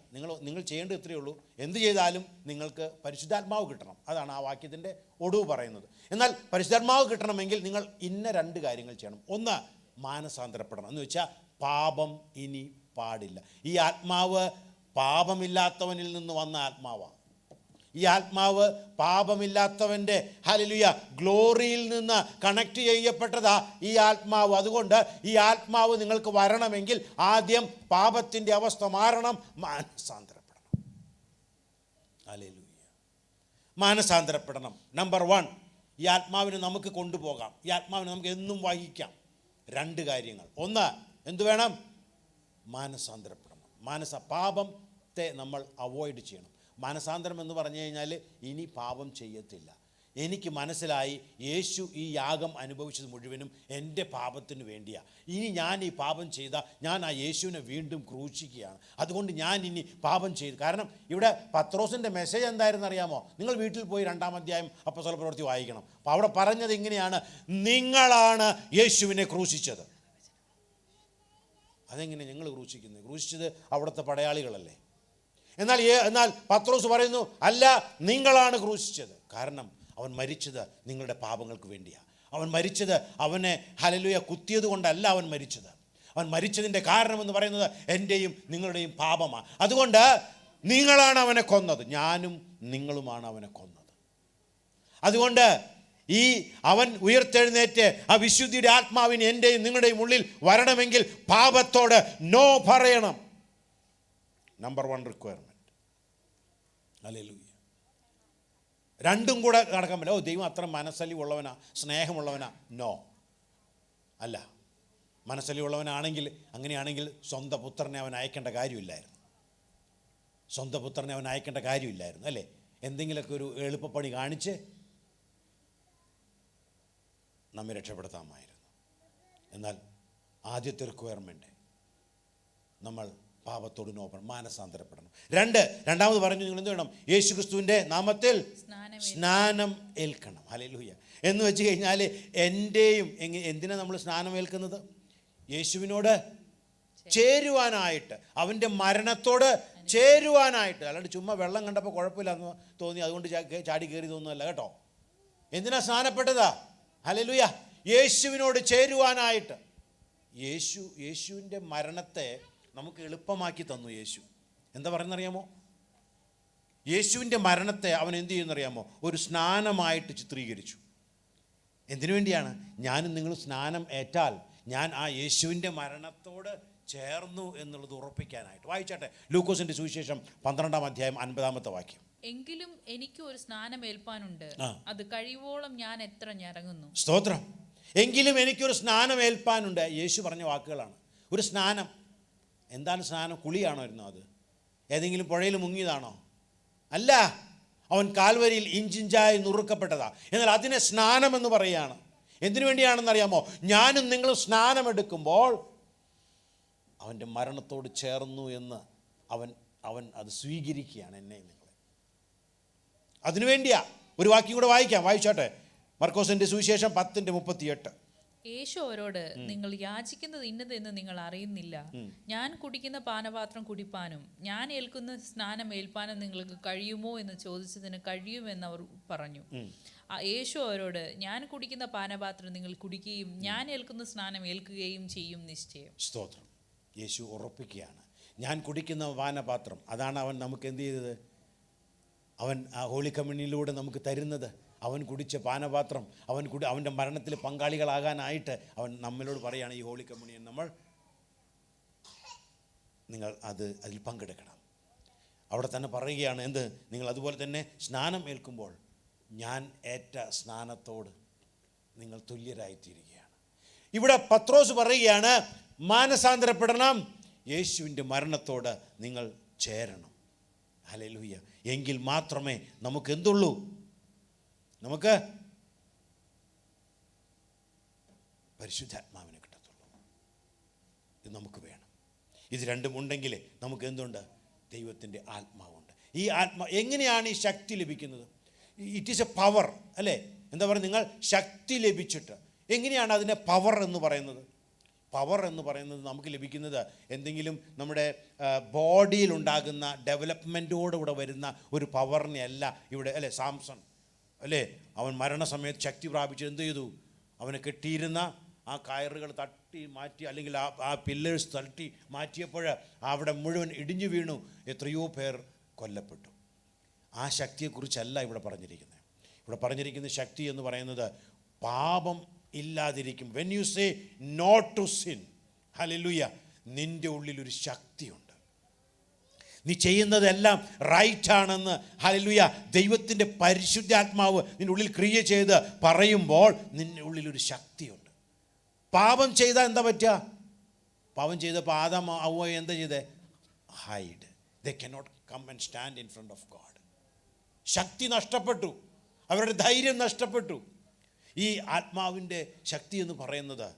നിങ്ങൾ ചെയ്യേണ്ടത് ഇത്രയേ ഉള്ളൂ, എന്ത് ചെയ്താലും നിങ്ങൾക്ക് പരിശുദ്ധാത്മാവ് കിട്ടണം. അതാണ് ആ വാക്യത്തിൻ്റെ ഒടുവ് പറയുന്നത്. എന്നാൽ പരിശുദ്ധാത്മാവ് കിട്ടണമെങ്കിൽ നിങ്ങൾ ഇന്ന 2 കാര്യങ്ങൾ ചെയ്യണം. ഒന്ന്, മാനസാന്തരപ്പെടണം. എന്ന് വെച്ചാൽ പാപം ഇനി പാടില്ല. ഈ ആത്മാവ് പാപമില്ലാത്തവനിൽ നിന്ന് വന്ന ആത്മാവാണ്. ഈ ആത്മാവ് പാപമില്ലാത്തവൻ്റെ ഹല്ലേലൂയ ഗ്ലോറിയിൽ നിന്ന് കണക്ട് ചെയ്യപ്പെട്ടതാ ഈ ആത്മാവ്. അതുകൊണ്ട് ഈ ആത്മാവ് നിങ്ങൾക്ക് വരണമെങ്കിൽ ആദ്യം പാപത്തിൻ്റെ അവസ്ഥ മാറണം, മാനസാന്തരപ്പെടണം. ഹല്ലേലൂയ, മാനസാന്തരപ്പെടണം. നമ്പർ 1, ഈ ആത്മാവിനെ നമുക്ക് കൊണ്ടുപോകാം, ഈ ആത്മാവിനെ നമുക്ക് എന്നും വഹിക്കാം. 2 കാര്യങ്ങൾ. ഒന്ന്, എന്തു വേണം? മാനസാന്തരപ്പെടണം. പാപത്തെ നമ്മൾ അവോയ്ഡ് ചെയ്യണം. മാനസാന്തരം എന്ന് പറഞ്ഞു കഴിഞ്ഞാൽ ഇനി പാപം ചെയ്യത്തില്ല. എനിക്ക് മനസ്സിലായി യേശു ഈ യാഗം അനുഭവിച്ചത് മുഴുവനും എൻ്റെ പാപത്തിന് വേണ്ടിയാണ്. ഇനി ഞാൻ ഈ പാപം ചെയ്താൽ ഞാൻ ആ യേശുവിനെ വീണ്ടും ക്രൂശിക്കുകയാണ്. അതുകൊണ്ട് ഞാൻ ഇനി പാപം ചെയ്തു. കാരണം ഇവിടെ പത്രോസിൻ്റെ മെസ്സേജ് എന്തായിരുന്നു അറിയാമോ? നിങ്ങൾ വീട്ടിൽ പോയി 2-ാം അധ്യായം അപ്പോസ്തല പ്രവൃത്തി വായിക്കണം. അപ്പോൾ അവിടെ പറഞ്ഞത് ഇങ്ങനെയാണ്: നിങ്ങളാണ് യേശുവിനെ ക്രൂശിച്ചത്. അതെങ്ങനെ ഞങ്ങൾ ക്രൂശിക്കുന്നത്? ക്രൂശിച്ചത് അവിടുത്തെ പടയാളികളല്ലേ. എന്നാൽ പത്രോസ് പറയുന്നു, അല്ല, നിങ്ങളാണ് ക്രൂശിച്ചത്. കാരണം അവൻ മരിച്ചത് നിങ്ങളുടെ പാപങ്ങൾക്ക് വേണ്ടിയാണ്. അവൻ മരിച്ചത് അവനെ ഹല്ലേലൂയ കുത്തിയത് കൊണ്ടല്ല അവൻ മരിച്ചത്. അവൻ മരിച്ചതിൻ്റെ കാരണമെന്ന് പറയുന്നത് എൻ്റെയും നിങ്ങളുടെയും പാപമാണ്. അതുകൊണ്ട് നിങ്ങളാണ് അവനെ കൊന്നത്, ഞാനും നിങ്ങളുമാണ് അവനെ കൊന്നത്. അതുകൊണ്ട് ഈ അവൻ ഉയർത്തെഴുന്നേറ്റ് ആ വിശുദ്ധിയുടെ ആത്മാവിന് എൻ്റെയും നിങ്ങളുടെയും ഉള്ളിൽ വരണമെങ്കിൽ പാപത്തോട് നോ പറയണം. Number 1 requirement. ഹല്ലേലൂയ. രണ്ടും കൂടെ നടക്കാൻ പറ്റില്ല. ഓ, ദൈവം അത്ര മനസ്സലിവുള്ളവനാ, സ്നേഹമുള്ളവനാ. നോ, അല്ല. മനസ്സലിവുള്ളവനാണെങ്കിൽ, അങ്ങനെയാണെങ്കിൽ സ്വന്തം പുത്രനെ അവൻ അയക്കേണ്ട കാര്യമില്ലായിരുന്നു. സ്വന്തം പുത്രനെ അവൻ അയക്കേണ്ട കാര്യമില്ലായിരുന്നു, അല്ലേ? എന്തെങ്കിലുമൊക്കെ ഒരു എളുപ്പപ്പണി കാണിച്ച് നമ്മെ രക്ഷപ്പെടുത്താമായിരുന്നു. എന്നാൽ ആദ്യത്തെ റിക്വയർമെൻറ്റ്, നമ്മൾ പാപത്തോട് മാനസാന്തരപ്പെടണം. രണ്ടാമത് പറഞ്ഞു, നിങ്ങൾ എന്ത് വേണം? യേശു ക്രിസ്തുവിൻ്റെ നാമത്തിൽ സ്നാനം ഏൽക്കണം. ഹല്ലേലൂയ. എന്ന് വെച്ച് കഴിഞ്ഞാൽ എൻ്റെയും എന്തിനാണ് നമ്മൾ സ്നാനം ഏൽക്കുന്നത്? യേശുവിനോട് ചേരുവാനായിട്ട്, അവൻ്റെ മരണത്തോട് ചേരുവാനായിട്ട്. അല്ലാണ്ട് ചുമ്മാ വെള്ളം കണ്ടപ്പോൾ കുഴപ്പമില്ലെന്ന് തോന്നി അതുകൊണ്ട് ചാടി കയറി തോന്നുന്നല്ല കേട്ടോ. എന്തിനാ സ്നാനപ്പെട്ടതാ? ഹല്ലേലൂയ. യേശുവിനോട് ചേരുവാനായിട്ട്. യേശുവിൻ്റെ മരണത്തെ നമുക്ക് എളുപ്പമാക്കി തന്നു യേശു. എന്താ പറയുന്നറിയാമോ? യേശുവിൻ്റെ മരണത്തെ അവൻ എന്ത് ചെയ്യുന്നറിയാമോ? ഒരു സ്നാനമായിട്ട് ചിത്രീകരിച്ചു. എന്തിനു വേണ്ടിയാണ്? ഞാനും നിങ്ങളും സ്നാനം ഏറ്റാൽ ഞാൻ ആ യേശുവിൻ്റെ മരണത്തോട് ചേർന്നു എന്നുള്ളത് ഉറപ്പിക്കാനായിട്ട്. വായിച്ചാട്ടെ, ലൂക്കോസിൻ്റെ സുവിശേഷം 12-ാം അധ്യായം 50-ാമത്തെ വാക്യം. എങ്കിലും എനിക്ക് ഒരു സ്നാനം ഏൽപ്പാനുണ്ട്, അത് കഴിയുവോളം ഞാൻ എത്ര ഞരങ്ങുന്നു. സ്തോത്രം. എങ്കിലും എനിക്കൊരു സ്നാനം ഏൽപ്പാനുണ്ട്. യേശു പറഞ്ഞ വാക്കുകളാണ്. ഒരു സ്നാനം. എന്താണ് സ്നാനം? കുളിയാണോ ഇരുന്നത്? അത് ഏതെങ്കിലും പുഴയിൽ മുങ്ങിയതാണോ? അല്ല. അവൻ കാൽവരിയിൽ ഇഞ്ചിഞ്ചായി നുറുക്കപ്പെട്ടതാ. എന്നാൽ അതിനെ സ്നാനം എന്ന് പറയുകയാണ്. എന്തിനു വേണ്ടിയാണെന്നറിയാമോ? ഞാനും നിങ്ങളും സ്നാനമെടുക്കുമ്പോൾ അവൻ്റെ മരണത്തോട് ചേർന്നു എന്ന് അവൻ അത് സ്വീകരിക്കുകയാണ്, എന്നെ നിങ്ങളെ. അതിനുവേണ്ടിയാ. ഒരു വാക്യം കൂടെ വായിക്കാം, വായിച്ചോട്ടെ. മർക്കോസിൻ്റെ സുവിശേഷം 10:38. യേശു അവരോട്, നിങ്ങൾ യാചിക്കുന്നത് ഇന്നതെന്ന് നിങ്ങൾ അറിയുന്നില്ല. ഞാൻ കുടിക്കുന്ന പാനപാത്രം കുടിപ്പാനും ഞാൻ ഏൽക്കുന്ന സ്നാനം ഏൽപ്പാനും നിങ്ങൾക്ക് കഴിയുമോ എന്ന് ചോദിച്ചതിന് കഴിയുമെന്ന് അവർ പറഞ്ഞു. യേശു അവരോട്, ഞാൻ കുടിക്കുന്ന പാനപാത്രം നിങ്ങൾ കുടിക്കുകയും ഞാൻ ഏൽക്കുന്ന സ്നാനം ഏൽക്കുകയും ചെയ്യും നിശ്ചയം. സ്തോത്രം. യേശു ഉറപ്പിക്കുകയാണ്, ഞാൻ കുടിക്കുന്ന പാനപാത്രം, അതാണ് അവൻ നമുക്ക് എന്ത് ചെയ്തത്? അവൻ ആ ഹോളി കമ്മ്യൂണിലൂടെ നമുക്ക് തരുന്നത്. അവൻ കുടിച്ച പാനപാത്രം, അവൻ്റെ മരണത്തിൽ പങ്കാളികളാകാനായിട്ട് അവൻ നമ്മളോട് പറയുകയാണ്, ഈ ഹോളി കമ്മ്യൂണിയൻ നിങ്ങൾ അതിൽ പങ്കെടുക്കണം. അവിടെ തന്നെ പറയുകയാണ്, എന്ത്? നിങ്ങൾ അതുപോലെ തന്നെ സ്നാനം ഏൽക്കുമ്പോൾ ഞാൻ ഏറ്റ സ്നാനത്തോട് നിങ്ങൾ തുല്യരായിത്തീരുകയാണ്. ഇവിടെ പത്രോസ് പറയുകയാണ്, മാനസാന്തരപ്പെടണം, യേശുവിൻ്റെ മരണത്തോട് നിങ്ങൾ ചേരണം. ഹല്ലേലൂയ. എങ്കിൽ മാത്രമേ നമുക്ക് എന്തുള്ളൂ? നമുക്ക് പരിശുദ്ധാത്മാവിനെ കിട്ടത്തുള്ളൂ. ഇത് നമുക്ക് വേണം. ഇത് രണ്ടും ഉണ്ടെങ്കിൽ നമുക്ക് എന്തുണ്ട്? ദൈവത്തിൻ്റെ ആത്മാവുണ്ട്. ഈ എങ്ങനെയാണ് ഈ ശക്തി ലഭിക്കുന്നത്? ഇറ്റ് ഈസ് എ പവർ, അല്ലേ? എന്താ പറയുക? നിങ്ങൾ ശക്തി ലഭിച്ചിട്ട് എങ്ങനെയാണ് അതിനെ പവർ എന്ന് പറയുന്നത്? പവർ എന്ന് പറയുന്നത് നമുക്ക് ലഭിക്കുന്നത് എന്തെങ്കിലും നമ്മുടെ ബോഡിയിലുണ്ടാകുന്ന ഡെവലപ്മെൻറ്റോടുകൂടെ വരുന്ന ഒരു പവറിനെ അല്ല ഇവിടെ, അല്ലേ? സാംസൺ, അല്ലേ? അവൻ മരണസമയത്ത് ശക്തി പ്രാപിച്ച് എന്ത് ചെയ്തു? അവനെ കെട്ടിയിരുന്ന ആ കയറുകൾ തട്ടി മാറ്റി, അല്ലെങ്കിൽ ആ പില്ലേഴ്സ് തട്ടി മാറ്റിയപ്പോൾ അവിടെ മുഴുവൻ ഇടിഞ്ഞു വീണു, എത്രയോ പേർ കൊല്ലപ്പെട്ടു. ആ ശക്തിയെക്കുറിച്ചല്ല ഇവിടെ പറഞ്ഞിരിക്കുന്നത്. ഇവിടെ പറഞ്ഞിരിക്കുന്ന ശക്തി എന്ന് പറയുന്നത് പാപം ഇല്ലാതിരിക്കും. When you say not to sin, hallelujah, നിൻ്റെ ഉള്ളിലൊരു ശക്തിയുണ്ട്. നീ ചെയ്യുന്നതെല്ലാം റൈറ്റാണെന്ന്, ഹല്ലേലൂയ, ദൈവത്തിൻ്റെ പരിശുദ്ധാത്മാവ് നിൻ്റെ ഉള്ളിൽ ക്രിയ ചെയ്ത് പറയുമ്പോൾ നിൻ്റെ ഉള്ളിലൊരു ശക്തിയുണ്ട്. പാപം ചെയ്താൽ എന്താ പറ്റുക? പാപം ചെയ്തപ്പോൾ ആദാം ഹവ്വ എന്താ ചെയ്തേ? Hide. They cannot come and stand in front of God. ശക്തി നഷ്ടപ്പെട്ടു, അവരുടെ ധൈര്യം നഷ്ടപ്പെട്ടു. ഈ ആത്മാവിൻ്റെ ശക്തി എന്ന് പറയുന്നത്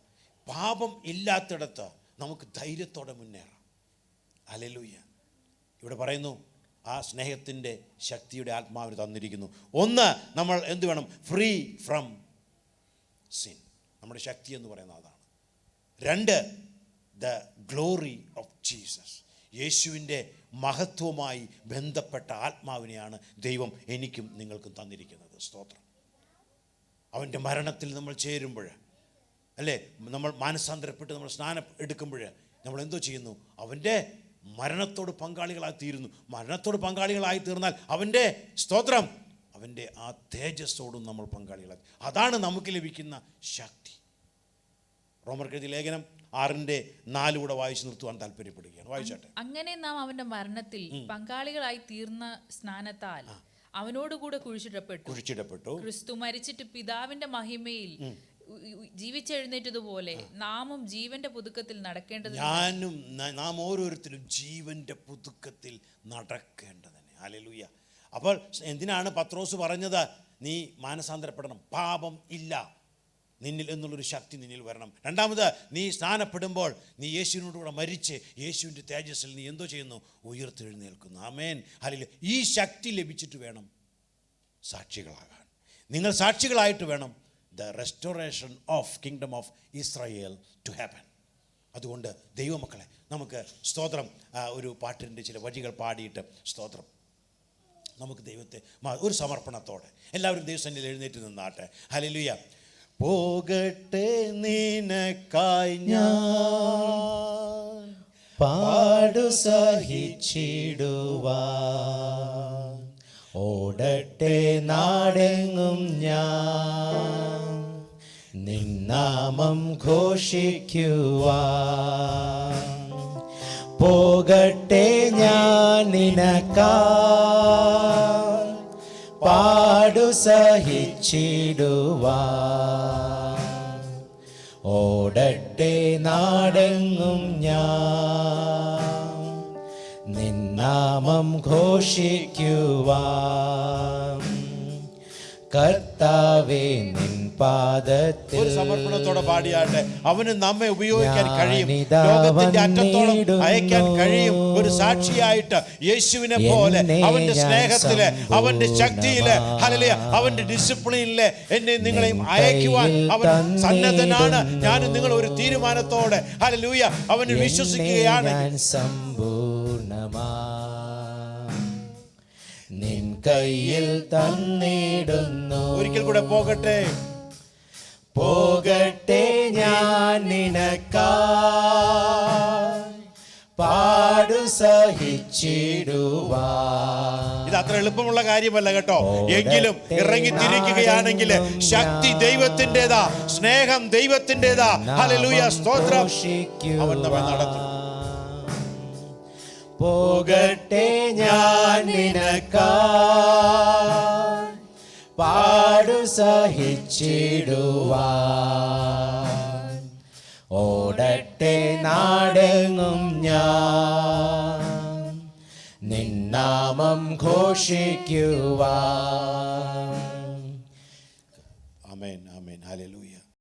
പാപം ഇല്ലാത്തിടത്ത് നമുക്ക് ധൈര്യത്തോടെ മുന്നേറാം. ഹല്ലേലൂയ. ഇവിടെ പറയുന്നു, ആ സ്നേഹത്തിൻ്റെ ശക്തിയുടെ ആത്മാവിന് തന്നിരിക്കുന്നു. ഒന്ന്, നമ്മൾ എന്ത് വേണം? Free from sin. നമ്മുടെ ശക്തി എന്ന് പറയുന്നത് അതാണ്. രണ്ട്, ദ ഗ്ലോറി ഓഫ് ജീസസ്. യേശുവിൻ്റെ മഹത്വവുമായി ബന്ധപ്പെട്ട ആത്മാവിനെയാണ് ദൈവം എനിക്കും നിങ്ങൾക്കും തന്നിരിക്കുന്നത്. സ്തോത്രം. അവൻ്റെ മരണത്തിൽ നമ്മൾ ചേരുമ്പോൾ, അല്ലേ, നമ്മൾ മാനസാന്തരപ്പെട്ട് നമ്മൾ സ്നാനം എടുക്കുമ്പോൾ നമ്മൾ എന്തോ ചെയ്യുന്നു? അവൻ്റെ മരണത്തോട് പങ്കാളികളായി തീരുന്നു. മരണത്തോട് പങ്കാളികളായി തീർന്നാൽ അവൻ്റെ, സ്തോത്രം, അവൻ്റെ ആ തേജസ്സോടും നമ്മൾ പങ്കാളികളായി. അതാണ് നമുക്ക് ലഭിക്കുന്ന ശക്തി. റോമർക്കെഴുതിയ ലേഖനം 6:4 വായിച്ചു നിർത്തുവാൻ താല്പര്യപ്പെടുകയാണ്. വായിച്ചാട്ടെ. അങ്ങനെ നാം അവന്റെ മരണത്തിൽ പങ്കാളികളായി തീർന്ന സ്നാനത്താൽ അവനോടുകൂടെ കുഴിച്ചിടപ്പെട്ടു. ക്രിസ്തു മരിച്ചിട്ട് പിതാവിന്റെ മഹിമയിൽ ജീവിച്ചെഴുന്നേറ്റതുപോലെ നാമും ജീവന്റെ പുതുക്കത്തിൽ നടക്കേണ്ടത്. നാം ഓരോരുത്തരും ജീവന്റെ പുതുക്കത്തിൽ നടക്കേണ്ടതിന്. ഹല്ലേലൂയ. അപ്പോൾ എന്തിനാണ് പത്രോസ് പറഞ്ഞത്? നീ മാനസാന്തരപ്പെടണം, പാപം ഇല്ല നിന്നിൽ എന്നുള്ളൊരു ശക്തി നിന്നിൽ വരണം. രണ്ടാമത്, നീ സ്നാനപ്പെടുമ്പോൾ നീ യേശുവിനോടുകൂടെ മരിച്ച് യേശുവിൻ്റെ തേജസ്സിൽ നീ എന്തോ ചെയ്യുന്നു? ഉയർത്തെഴുന്നേൽക്കുന്നു. Amen, hallelujah. ഈ ശക്തി ലഭിച്ചിട്ട് വേണം സാക്ഷികളാകാൻ. നിങ്ങൾ സാക്ഷികളായിട്ട് വേണം the restoration of kingdom of Israel to happen. അതുകൊണ്ട് ദൈവമക്കളെ, നമുക്ക് സ്തോത്രം, ഒരു പാട്ടിൻ്റെ ചില വരികൾ പാടിയിട്ട് സ്തോത്രം നമുക്ക് ദൈവത്തെ ഒരു സമർപ്പണത്തോടെ എല്ലാവരും ദൈവസന്നിധിയിൽ എഴുന്നേറ്റ് നിന്നാട്ടെ. ഹല്ലേലൂയ. പോകട്ടെ നിനക്കായി ഞാൻ പാടു സഹിച്ചിടുവാൻ, ഓടട്ടെ നാടെങ്ങും ഞാൻ നിന്നാമം ഘോഷിക്കുവാൻ. പോകട്ടെ ഞാൻ നിനക്കായി പാടു സഹിച്ചിടുവാൻ, ഓടട്ടെ നാടെങ്ങും ഞാൻ നിന്നാമം ഘോഷിക്കുവാൻ. കർത്താവേ, നിൻ പാദത്തിൽ ഒരു സമർപ്പണത്തോടെ പാടിയാട്ടെ. അവന് നമ്മെ ഉപയോഗിക്കാൻ കഴിയും, ലോകത്തിന്റെ അറ്റത്തോളം അയക്കാൻ കഴിയും. ഒരു സാക്ഷിയായിട്ട് യേശുവിനെ പോലെ അവന്റെ സ്നേഹത്തില്, അവന്റെ ശക്തിയില്, ഹല്ലേലൂയ, അവന്റെ ഡിസിപ്ലിനില് എന്നെ നിങ്ങളെയും അയക്കുവാൻ അവൻ സന്നദ്ധനാണ്. ഞാനും നിങ്ങൾ ഒരു തീരുമാനത്തോടെ ഹല്ലേലൂയ അവന് വിശ്വസിക്കുകയാണ്. സമ്പൂർണമാ നിൻ കയ്യിൽ തന്നിടുന്നു. ഒരിക്കൽ കൂടെ പോകട്ടെ. പോകട്ടെ ഞാൻ നിനക്കായി പാടു സഹിച്ചിടുവാൻ. ഇത് അത്ര എളുപ്പമുള്ള കാര്യമല്ല കേട്ടോ. എങ്കിലും ഇറങ്ങി തിരിക്കുകയാണെങ്കിൽ ശക്തി ദൈവത്തിൻ്റെതാ, സ്നേഹം ദൈവത്തിൻ്റെതാ. ഹല്ലേലൂയ, സ്തോത്രം. അവൻ നമ്മെ നടത്തും. പോകട്ടെ ഞാൻ നിനക്കായി പാടു സഹിച്ചിടുവാൻ, ഓടട്ടെ നാടെങ്ങും ഞാൻ നിന്നാമം ഘോഷിക്കുവാൻ.